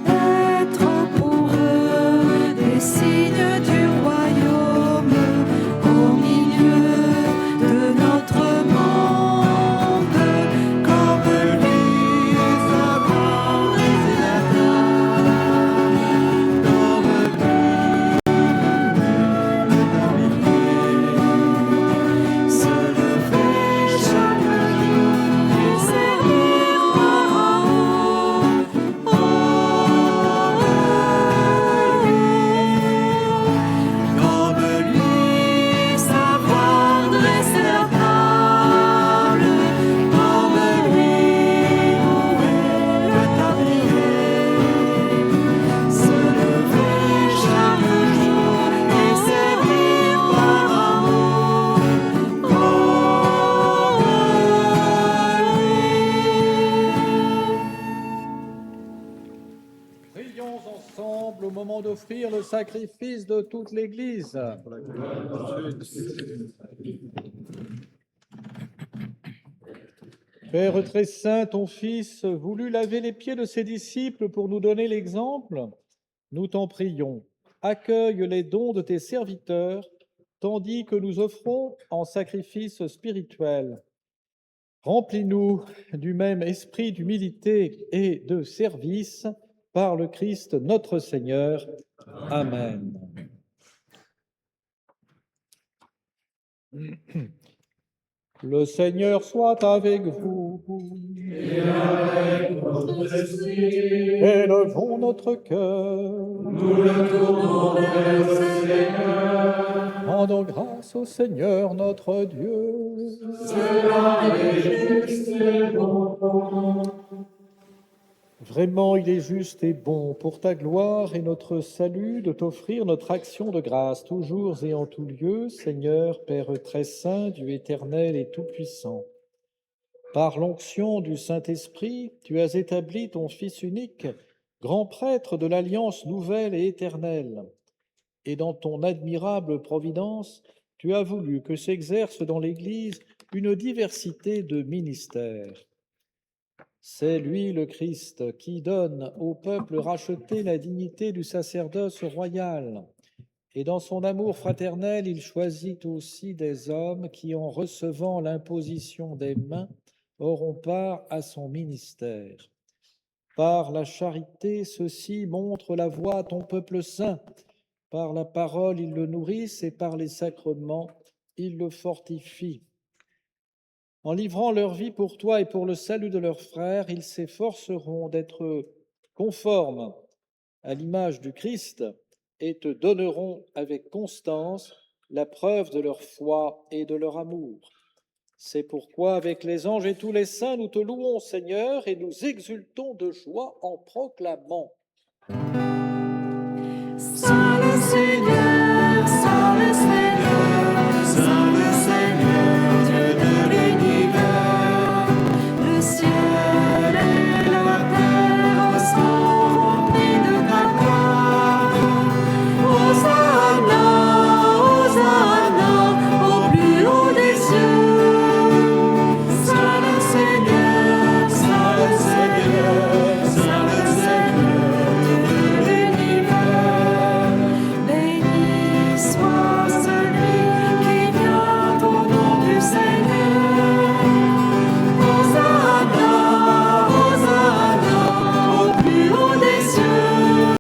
être pour eux des signes du royaume au milieu de notre monde, comme lui sa grande et la terre, comme lui se lever chaque jour et servir par amour. Comme lui savoir dresser la table, comme lui louer le tablier, se lever chaque jour et servir par amour. Prions ensemble au moment d'offrir le sacrifice de toute l'Église. Père très saint, ton Fils voulut laver les pieds de ses disciples pour nous donner l'exemple. Nous t'en prions, accueille les dons de tes serviteurs, tandis que nous offrons en sacrifice spirituel. Remplis-nous du même esprit d'humilité et de service par le Christ notre Seigneur. Amen. Le Seigneur soit avec vous. Et avec votre esprit, Élevons notre cœur. nous le tournons vers le Seigneur. Rendons grâce au Seigneur notre Dieu. Cela est juste et bon. Vraiment, il est juste et bon pour ta gloire et notre salut de t'offrir notre action de grâce toujours et en tout lieu, Seigneur, Père très saint, Dieu éternel et tout-puissant. Par l'onction du Saint-Esprit, tu as établi ton Fils unique, grand prêtre de l'alliance nouvelle et éternelle. Et dans ton admirable providence, tu as voulu que s'exerce dans l'Église une diversité de ministères. C'est lui, le Christ, qui donne au peuple racheté la dignité du sacerdoce royal. Et dans son amour fraternel, il choisit aussi des hommes qui, en recevant l'imposition des mains, auront part à son ministère. Par la charité, ceux-ci montrent la voie à ton peuple saint. Par la parole, ils le nourrissent et par les sacrements, ils le fortifient. En livrant leur vie pour toi et pour le salut de leurs frères, ils s'efforceront d'être conformes à l'image du Christ et te donneront avec constance la preuve de leur foi et de leur amour. C'est pourquoi, avec les anges et tous les saints, nous te louons, Seigneur, et nous exultons de joie en proclamant. Saint le Seigneur, Saint le Seigneur, Saint le Seigneur, Dieu de l'univers. Le ciel et la terre sont remplis de ta gloire. Hosanna, Hosanna, au plus haut des cieux. Saint le Seigneur, Saint le Seigneur, Saint le Seigneur, Dieu de l'univers. Béni soit celui qui vient au nom du Seigneur. Hosanna, Hosanna, au plus haut des cieux.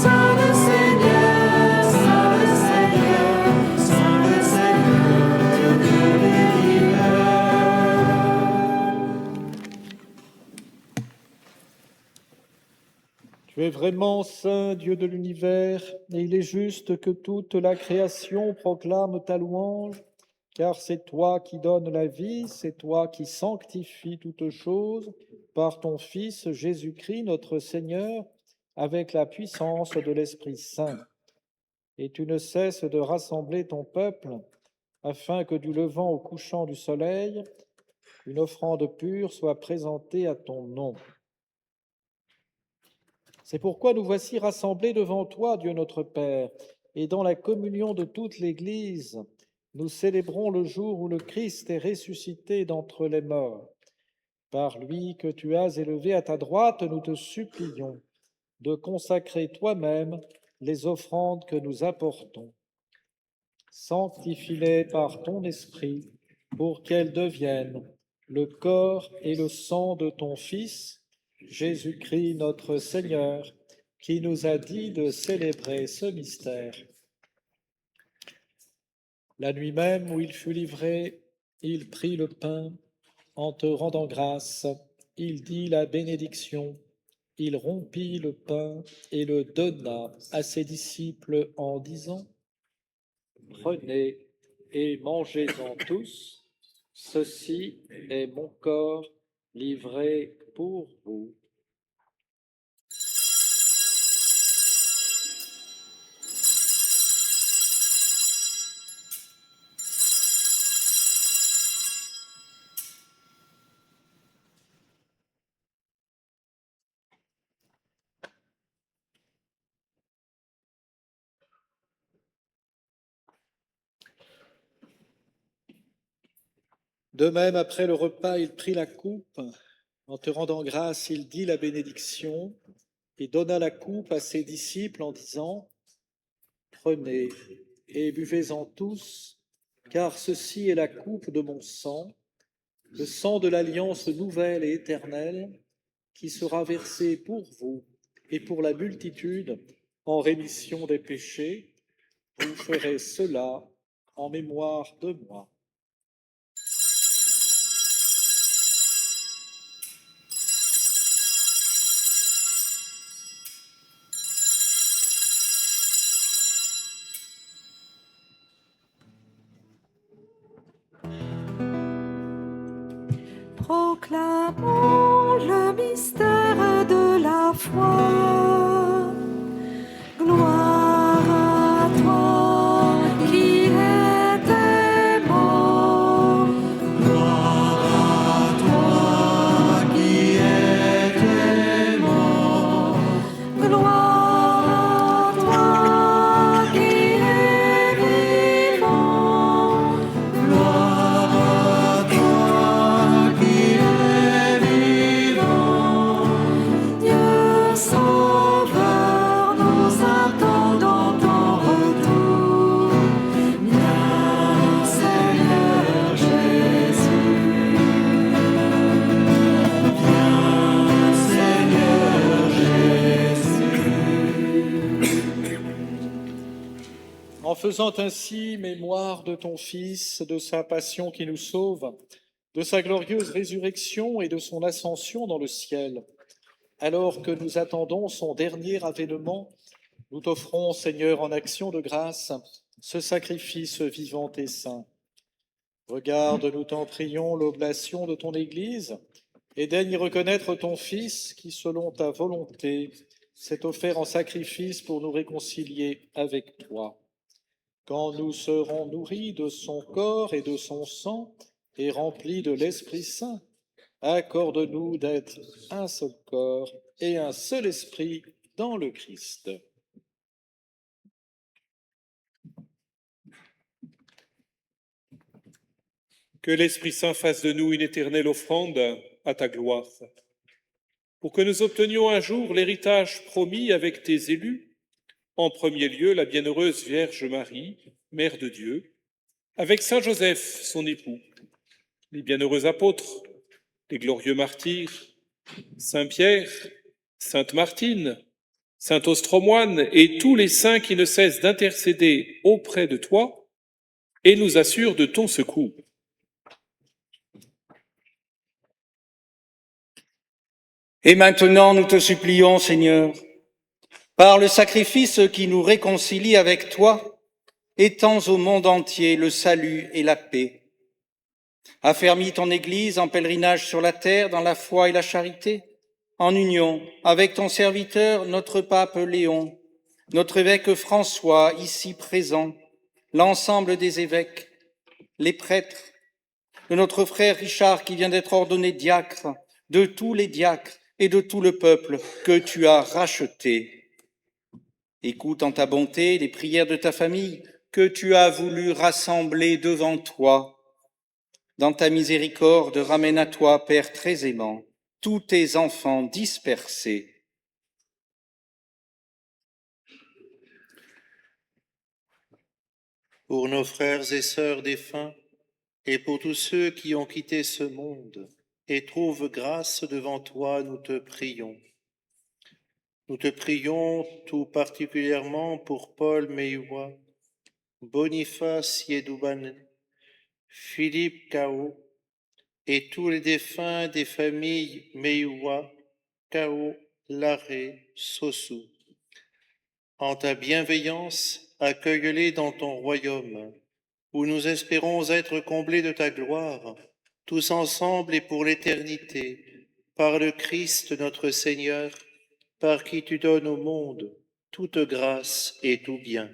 Saint le Seigneur, Saint le Seigneur, Saint le Seigneur, Dieu de l'univers. Tu es vraiment saint, Dieu de l'univers, et il est juste que toute la création proclame ta louange, car c'est toi qui donnes la vie, c'est toi qui sanctifies toutes choses par ton Fils Jésus-Christ, notre Seigneur, avec la puissance de l'Esprit Saint. Et tu ne cesses de rassembler ton peuple, afin que du levant au couchant du soleil, une offrande pure soit présentée à ton nom. C'est pourquoi nous voici rassemblés devant toi, Dieu notre Père, et dans la communion de toute l'Église, nous célébrons le jour où le Christ est ressuscité d'entre les morts. Par lui que tu as élevé à ta droite, nous te supplions de consacrer toi-même les offrandes que nous apportons. Sanctifie-les par ton esprit pour qu'elles deviennent le corps et le sang de ton Fils, Jésus-Christ notre Seigneur, qui nous a dit de célébrer ce mystère. La nuit même où il fut livré, il prit le pain, en te rendant grâce, il dit la bénédiction, il rompit le pain et le donna à ses disciples en disant : « Prenez et mangez-en tous, ceci est mon corps livré pour vous. » De même, après le repas, il prit la coupe. En te rendant grâce, il dit la bénédiction et donna la coupe à ses disciples en disant : « Prenez et buvez-en tous, car ceci est la coupe de mon sang, le sang de l'alliance nouvelle et éternelle, qui sera versé pour vous et pour la multitude en rémission des péchés. Vous ferez cela en mémoire de moi. » Proclamons le mystère de la foi. Gloire à toi qui étais mort. Gloire à toi qui étais mort. Gloire à toi qui es vivant. Gloire à toi qui es vivant. Dieu Sauveur, nous attendons ton retour. Viens Seigneur Jésus. Viens Seigneur Jésus. En faisant ainsi mémoire de ton Fils, de sa passion qui nous sauve, de sa glorieuse résurrection et de son ascension dans le ciel, alors que nous attendons son dernier avènement, nous t'offrons, Seigneur, en action de grâce, ce sacrifice vivant et saint. Regarde, nous t'en prions, l'oblation de ton Église, et daigne y reconnaître ton Fils qui, selon ta volonté, s'est offert en sacrifice pour nous réconcilier avec toi. Quand nous serons nourris de son corps et de son sang et remplis de l'Esprit Saint, accorde-nous d'être un seul corps et un seul esprit dans le Christ. Que l'Esprit Saint fasse de nous une éternelle offrande à ta gloire, pour que nous obtenions un jour l'héritage promis avec tes élus, en premier lieu la bienheureuse Vierge Marie, Mère de Dieu, avec Saint Joseph, son époux, les bienheureux apôtres, les glorieux martyrs, Saint Pierre, Sainte Martine, Saint Ostromoine et tous les saints qui ne cessent d'intercéder auprès de toi et nous assurent de ton secours. Et maintenant, nous te supplions, Seigneur, par le sacrifice qui nous réconcilie avec toi, étends au monde entier le salut et la paix. Affermis ton Église en pèlerinage sur la terre dans la foi et la charité, en union avec ton serviteur, notre pape Léon, notre évêque François, ici présent, l'ensemble des évêques, les prêtres, de notre frère Richard qui vient d'être ordonné diacre, de tous les diacres et de tout le peuple que tu as racheté. Écoute en ta bonté les prières de ta famille, que tu as voulu rassembler devant toi. Dans ta miséricorde, ramène à toi, Père très aimant, tous tes enfants dispersés. Pour nos frères et sœurs défunts, et pour tous ceux qui ont quitté ce monde et trouvent grâce devant toi, nous te prions. Nous te prions tout particulièrement pour Paul Meiwa, Boniface Yedouban, Philippe Kao et tous les défunts des familles Meiwa, Kao, Larré, Sossou. En ta bienveillance, accueille-les dans ton royaume, où nous espérons être comblés de ta gloire, tous ensemble et pour l'éternité, par le Christ notre Seigneur, par qui tu donnes au monde toute grâce et tout bien.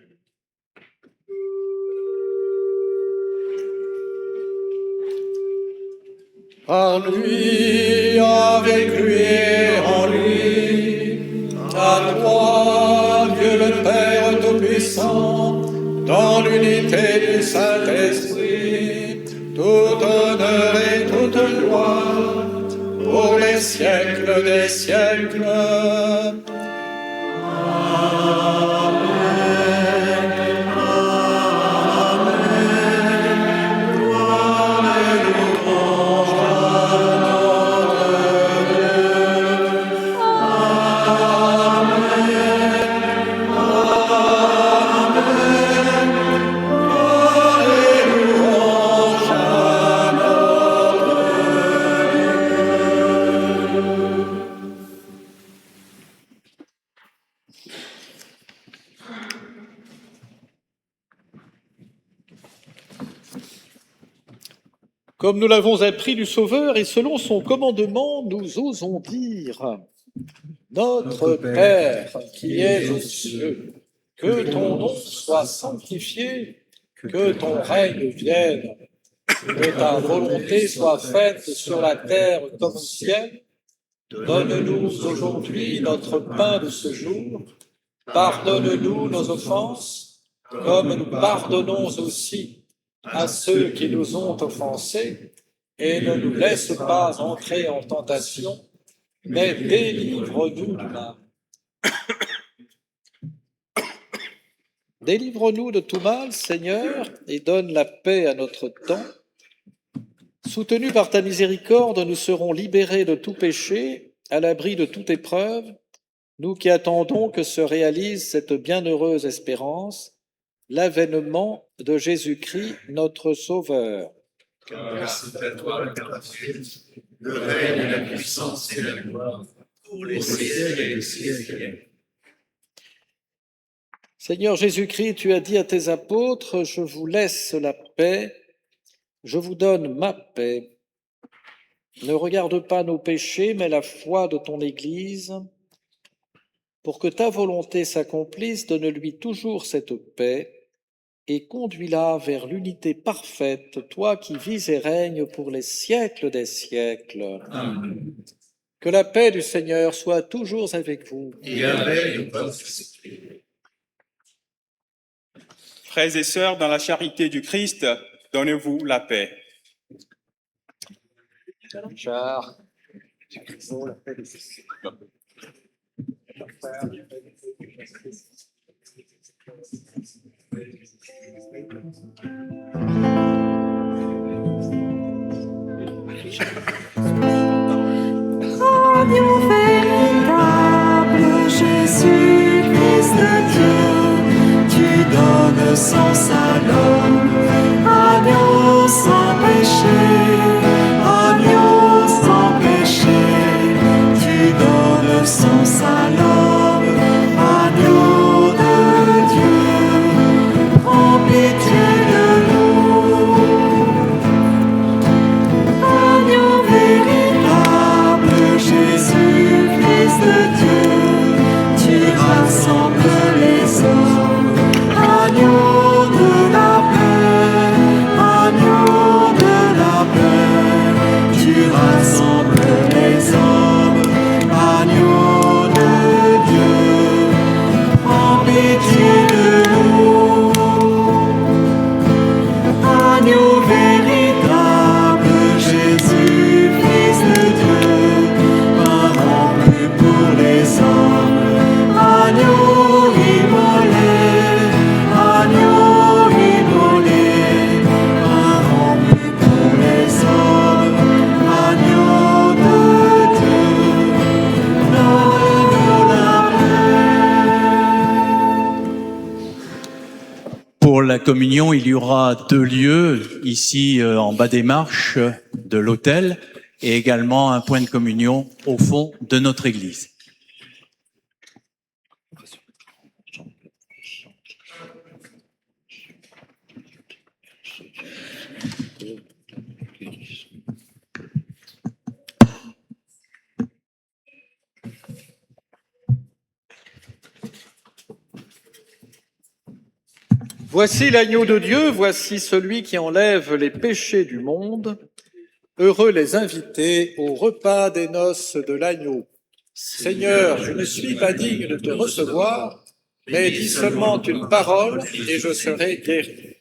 Par lui, avec lui et en lui, à toi, Dieu le Père Tout-Puissant, dans l'unité du Saint-Esprit, tout honneur et toute gloire, pour les siècles des siècles. Comme nous l'avons appris du Sauveur et selon son commandement, nous osons dire « Notre Père qui es aux cieux, que ton nom soit sanctifié, que ton règne vienne, que ta volonté soit faite sur la terre comme au ciel. Donne-nous aujourd'hui notre pain de ce jour. Pardonne-nous nos offenses, comme nous pardonnons aussi à ceux qui nous ont offensés, et ne nous laisse pas entrer en tentation, mais délivre-nous du mal. Délivre-nous de tout mal, Seigneur, et donne la paix à notre temps. Soutenus par ta miséricorde, nous serons libérés de tout péché, à l'abri de toute épreuve, nous qui attendons que se réalise cette bienheureuse espérance, l'avènement de Jésus-Christ, notre Sauveur. Car c'est à toi, Père Dieu, le règne et la puissance et la gloire, pour les siècles et les siècles. Seigneur Jésus-Christ, tu as dit à tes apôtres, « Je vous laisse la paix, je vous donne ma paix. Ne regarde pas nos péchés, mais la foi de ton Église. Pour que ta volonté s'accomplisse, donne-lui toujours cette paix et conduis-la vers l'unité parfaite, toi qui vis et règnes pour les siècles des siècles. Amen. Que la paix du Seigneur soit toujours avec vous. Et avec votre esprit. Frères et sœurs, dans la charité du Christ, donnez-vous la paix. Char. Agneau véritable, Jésus-Christ Dieu, tu donnes sens à l'homme. Agneau sans péché, agneau sans péché, tu donnes sens à l'homme. Agneau de Dieu, prends pitié de nous. Agneau véritable, Jésus-Christ Dieu, tu rassembles les hommes. Agneau de la paix, agneau de la paix, tu rassembles les hommes. Agneau de Dieu, prends pitié de nous. communion, il y aura 2 lieux, ici en bas des marches de l'autel, et également un point de communion au fond de notre église. Voici l'agneau de Dieu, voici celui qui enlève les péchés du monde. Heureux les invités au repas des noces de l'agneau. Seigneur, je ne suis pas digne de te recevoir, mais dis seulement une parole et je serai guéri.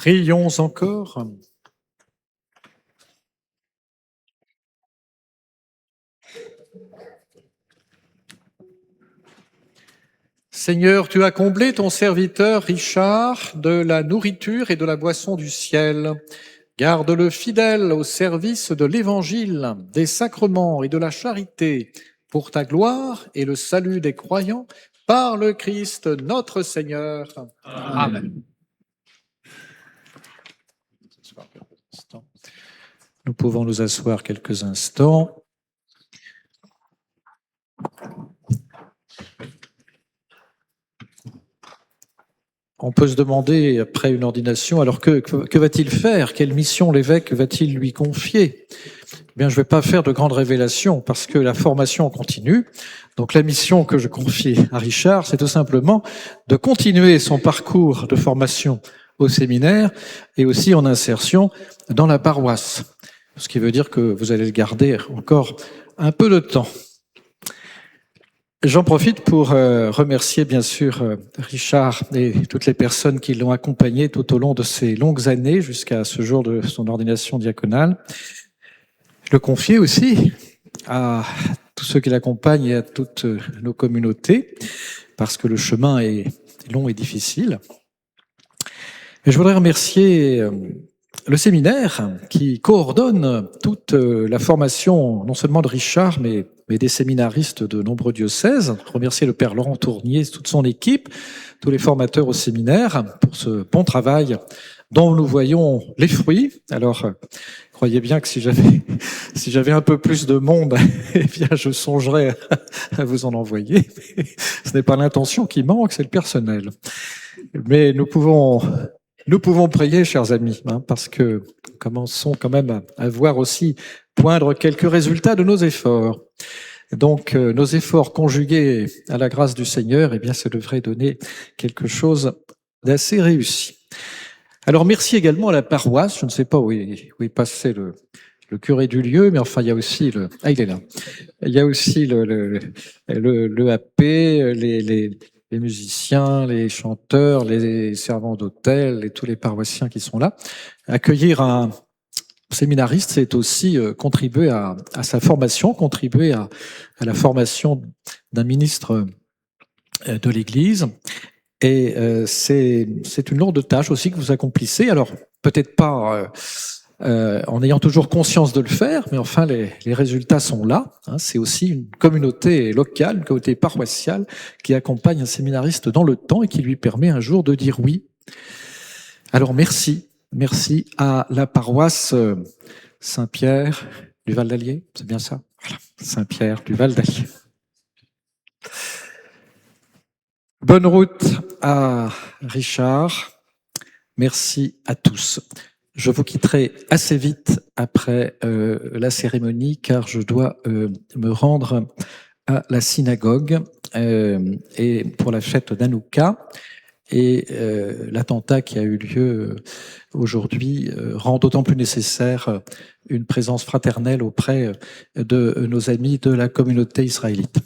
Prions encore. Seigneur, tu as comblé ton serviteur Richard de la nourriture et de la boisson du ciel. Garde-le fidèle au service de l'Évangile, des sacrements et de la charité, pour ta gloire et le salut des croyants, par le Christ notre Seigneur. Amen. Nous pouvons nous asseoir quelques instants. On peut se demander, après une ordination, alors que va-t-il faire? Quelle mission l'évêque va-t-il lui confier? Eh bien, je ne vais pas faire de grandes révélations parce que la formation continue. Donc, la mission que je confie à Richard, c'est tout simplement de continuer son parcours de formation au séminaire et aussi en insertion dans la paroisse. Ce qui veut dire que vous allez le garder encore un peu de temps. J'en profite pour remercier bien sûr Richard et toutes les personnes qui l'ont accompagné tout au long de ces longues années jusqu'à ce jour de son ordination diaconale. Le confier aussi à tous ceux qui l'accompagnent et à toutes nos communautés, parce que le chemin est long et difficile. Et je voudrais remercier le séminaire qui coordonne toute la formation, non seulement de Richard, mais des séminaristes de nombreux diocèses. Remercier le Père Laurent Tournier, toute son équipe, tous les formateurs au séminaire pour ce bon travail dont nous voyons les fruits. Alors, croyez bien que si j'avais un peu plus de monde, eh bien, je songerais à vous en envoyer. Ce n'est pas l'intention qui manque, c'est le personnel. Mais nous pouvons prier, chers amis, parce que nous commençons quand même à voir aussi poindre quelques résultats de nos efforts. Donc, nos efforts conjugués à la grâce du Seigneur, eh bien, ça devrait donner quelque chose d'assez réussi. Alors, merci également à la paroisse. Je ne sais pas où est passé le curé du lieu, mais enfin, il y a aussi il est là. Il y a aussi le AP, les musiciens, les chanteurs, les servants d'hôtel et tous les paroissiens qui sont là. Accueillir un séminariste, c'est aussi contribuer à sa formation, contribuer à la formation d'un ministre de l'Église. Et c'est une lourde tâche aussi que vous accomplissez. Alors, peut-être pas en ayant toujours conscience de le faire, mais enfin, les résultats sont là. C'est aussi une communauté locale, une communauté paroissiale qui accompagne un séminariste dans le temps et qui lui permet un jour de dire oui. Alors, merci. Merci à la paroisse Saint-Pierre du Val d'Allier. C'est bien ça? Voilà. Saint-Pierre du Val d'Allier. Bonne route à Richard. Merci à tous. Je vous quitterai assez vite après la cérémonie car je dois me rendre à la synagogue et pour la fête d'Hanouka. Et l'attentat qui a eu lieu aujourd'hui rend d'autant plus nécessaire une présence fraternelle auprès de nos amis de la communauté israélite.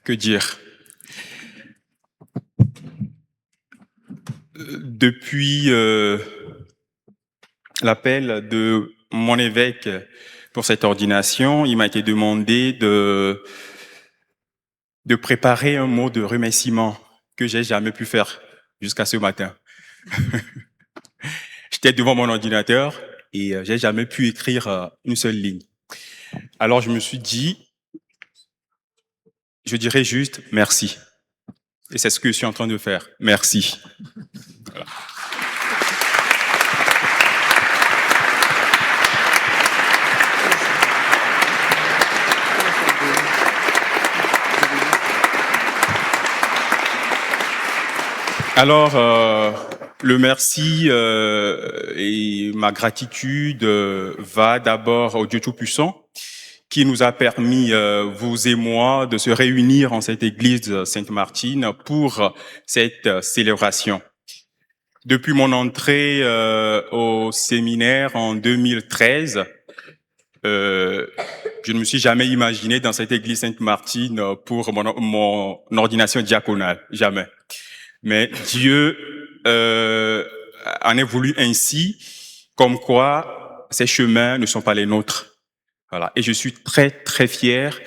Que dire? Depuis l'appel de mon évêque pour cette ordination, il m'a été demandé de préparer un mot de remerciement que j'ai jamais pu faire jusqu'à ce matin. J'étais devant mon ordinateur et j'ai jamais pu écrire une seule ligne. Alors je me suis dit, je dirais juste merci. Et c'est ce que je suis en train de faire. Merci. Voilà. Alors, le merci et ma gratitude va d'abord au Dieu Tout-Puissant qui nous a permis, vous et moi, de se réunir en cette église Sainte-Martine pour cette célébration. Depuis mon entrée au séminaire en 2013, je ne me suis jamais imaginé dans cette église Sainte-Martine pour mon ordination diaconale, jamais. Mais Dieu en est voulu ainsi, comme quoi ces chemins ne sont pas les nôtres. Voilà. Et je suis très, très fier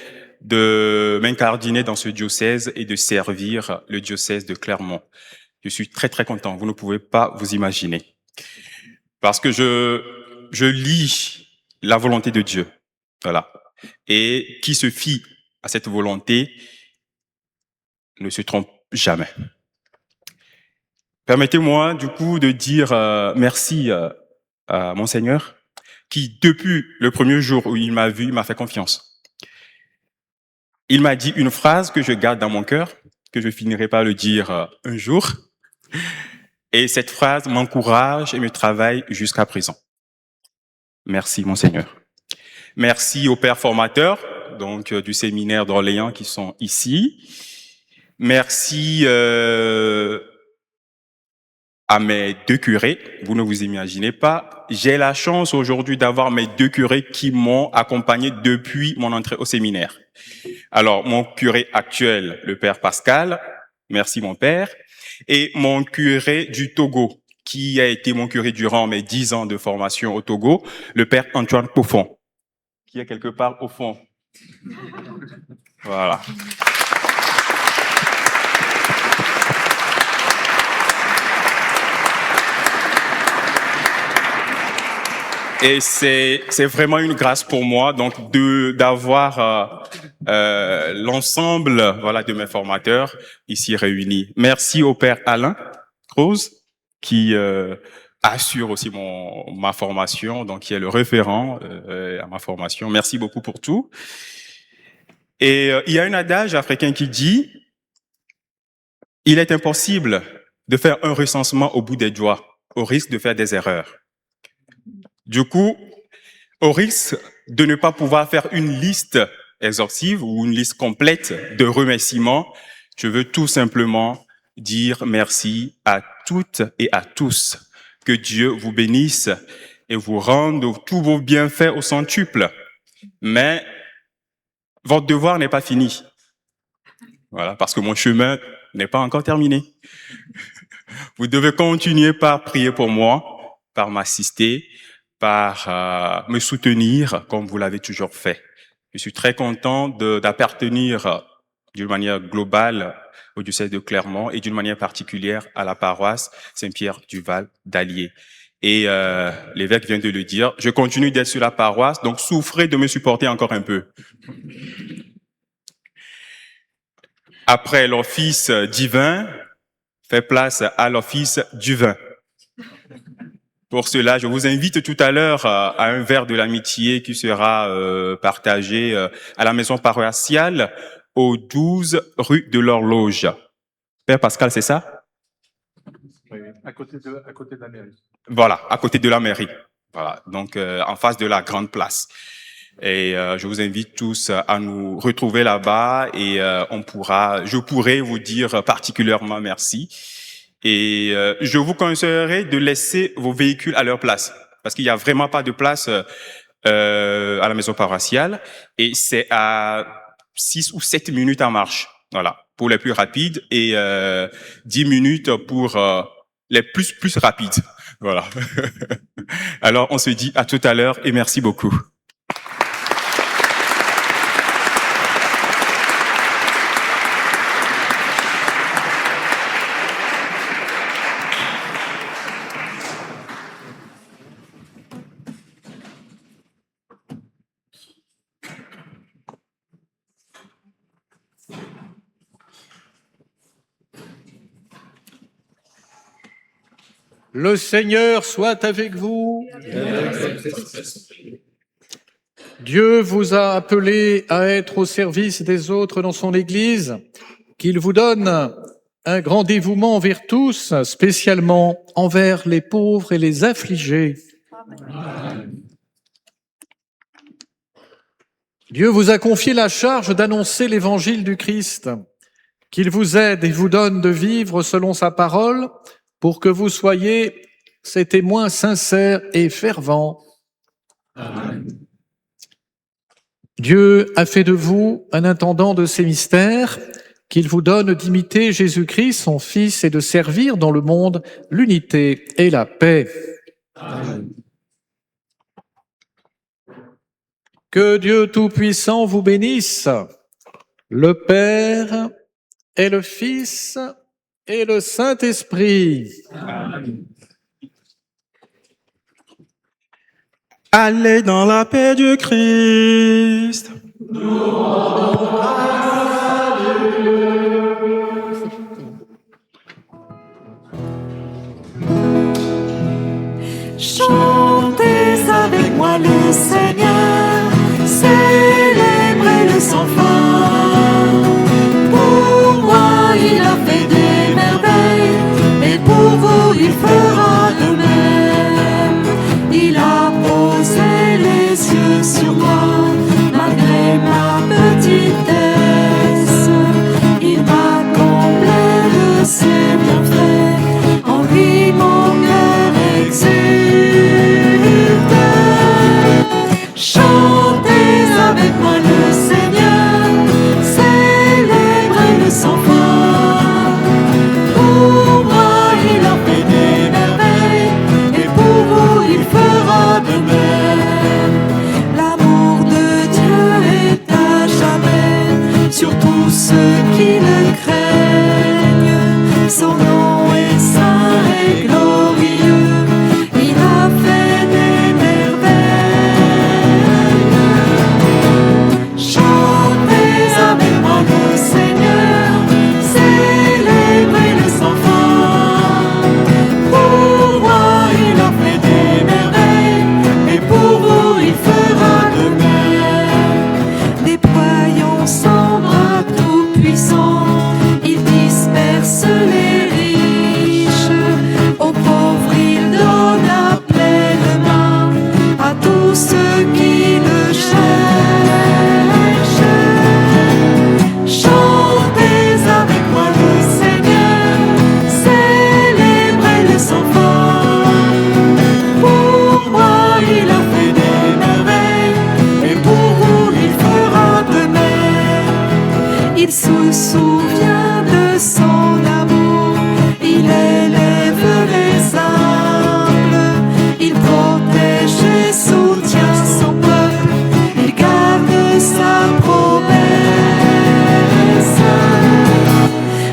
de m'incardiner dans ce diocèse et de servir le diocèse de Clermont. Je suis très, très content. Vous ne pouvez pas vous imaginer. Parce que je lis la volonté de Dieu. Voilà. Et qui se fie à cette volonté ne se trompe jamais. Permettez-moi, du coup, de dire merci à mon Seigneur, qui, depuis le premier jour où il m'a vu, m'a fait confiance. Il m'a dit une phrase que je garde dans mon cœur, que je finirai par le dire un jour. Et cette phrase m'encourage et me travaille jusqu'à présent. Merci, mon Seigneur. Merci aux pères formateurs, donc du séminaire d'Orléans qui sont ici. Merci à mes deux curés. Vous ne vous imaginez pas. J'ai la chance aujourd'hui d'avoir mes deux curés qui m'ont accompagné depuis mon entrée au séminaire. Alors, mon curé actuel, le père Pascal, merci mon père, et mon curé du Togo, qui a été mon curé durant mes 10 ans de formation au Togo, le père Antoine Poffon, qui est quelque part au fond. Voilà. Et c'est vraiment une grâce pour moi, donc d'avoir l'ensemble, voilà, de mes formateurs ici réunis. Merci au père Alain Cruz qui assure aussi ma formation, donc qui est le référent à ma formation. Merci beaucoup pour tout. Et il y a un adage africain qui dit: il est impossible de faire un recensement au bout des doigts, au risque de faire des erreurs. Du coup, au risque de ne pas pouvoir faire une liste exhaustive ou une liste complète de remerciements, je veux tout simplement dire merci à toutes et à tous. Que Dieu vous bénisse et vous rende tous vos bienfaits au centuple. Mais votre devoir n'est pas fini. Voilà, parce que mon chemin n'est pas encore terminé. Vous devez continuer par prier pour moi, par m'assister, par me soutenir comme vous l'avez toujours fait. Je suis très content d'appartenir d'une manière globale au diocèse de Clermont et d'une manière particulière à la paroisse Saint-Pierre du Val d'Allier. Et l'évêque vient de le dire, je continue d'être sur la paroisse, donc souffrez de me supporter encore un peu. Après l'office divin, fait place à l'office du vin. Pour cela, je vous invite tout à l'heure à un verre de l'amitié qui sera partagé à la maison paroissiale au 12 rue de l'Horloge. Père Pascal, c'est ça? Oui, à côté de la mairie. Voilà, à côté de la mairie. Voilà, donc en face de la grande place. Et je vous invite tous à nous retrouver là-bas et je pourrai vous dire particulièrement merci. Et je vous conseillerais de laisser vos véhicules à leur place, parce qu'il n'y a vraiment pas de place à la maison paroissiale, et c'est à 6 ou 7 minutes en marche, voilà, pour les plus rapides, et 10 minutes pour les plus rapides, voilà. Alors on se dit à tout à l'heure et merci beaucoup. Le Seigneur soit avec vous. Dieu vous a appelé à être au service des autres dans son Église, qu'il vous donne un grand dévouement envers tous, spécialement envers les pauvres et les affligés. Amen. Dieu vous a confié la charge d'annoncer l'évangile du Christ, qu'il vous aide et vous donne de vivre selon sa parole pour que vous soyez ses témoins sincères et fervents. Amen. Dieu a fait de vous un intendant de ses mystères, qu'il vous donne d'imiter Jésus-Christ, son Fils, et de servir dans le monde l'unité et la paix. Amen. Que Dieu Tout-Puissant vous bénisse, le Père et le Fils et le Saint-Esprit. Amen. Allez dans la paix du Christ. Nous rendons grâce à Dieu. Chantez avec moi le Seigneur, célébrez-le sans fin. Pour moi, il a fait des merveilles, et pour vous, il fera de même. Il a posé les yeux sur moi, malgré ma petitesse. Il m'a comblé de ses bienfaits, en lui mon cœur exulte. Chantez avec moi le Seigneur, célébrez-le sans fin. Pour moi, il a fait des merveilles, et pour vous, il fera de même. L'amour de Dieu est à jamais sur tous ceux qui le craignent. Son nom est saint et glorieux, il a fait des merveilles. Chantez avec moi le Seigneur, célébrez-le sans fin. Pour moi, il a fait des merveilles, et pour vous, il fera de même. Déployons son bras tout-puissant, il disperse les riches. Aux pauvres, il donne à pleine main, à tous ceux qui le cherchent. Chantez avec moi le Seigneur, célébrez-le sans fin. Pour moi, il a fait des merveilles, et pour vous, il fera de même. Il se souvient de son amour, il élève les humbles, il protège et soutient son peuple, il garde sa promesse.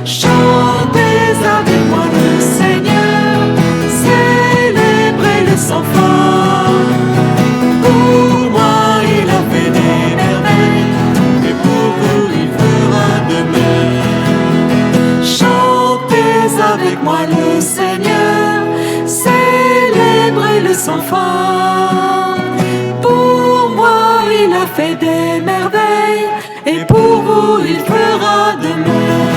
Chantez avec moi le Seigneur, célébrez-le sans fin. Pour moi, il a fait des merveilles, et pour vous, il fera de même. Chantez avec moi le Seigneur, célébrez-le sans fin. Pour moi, il a fait des merveilles, et pour vous, il fera de même.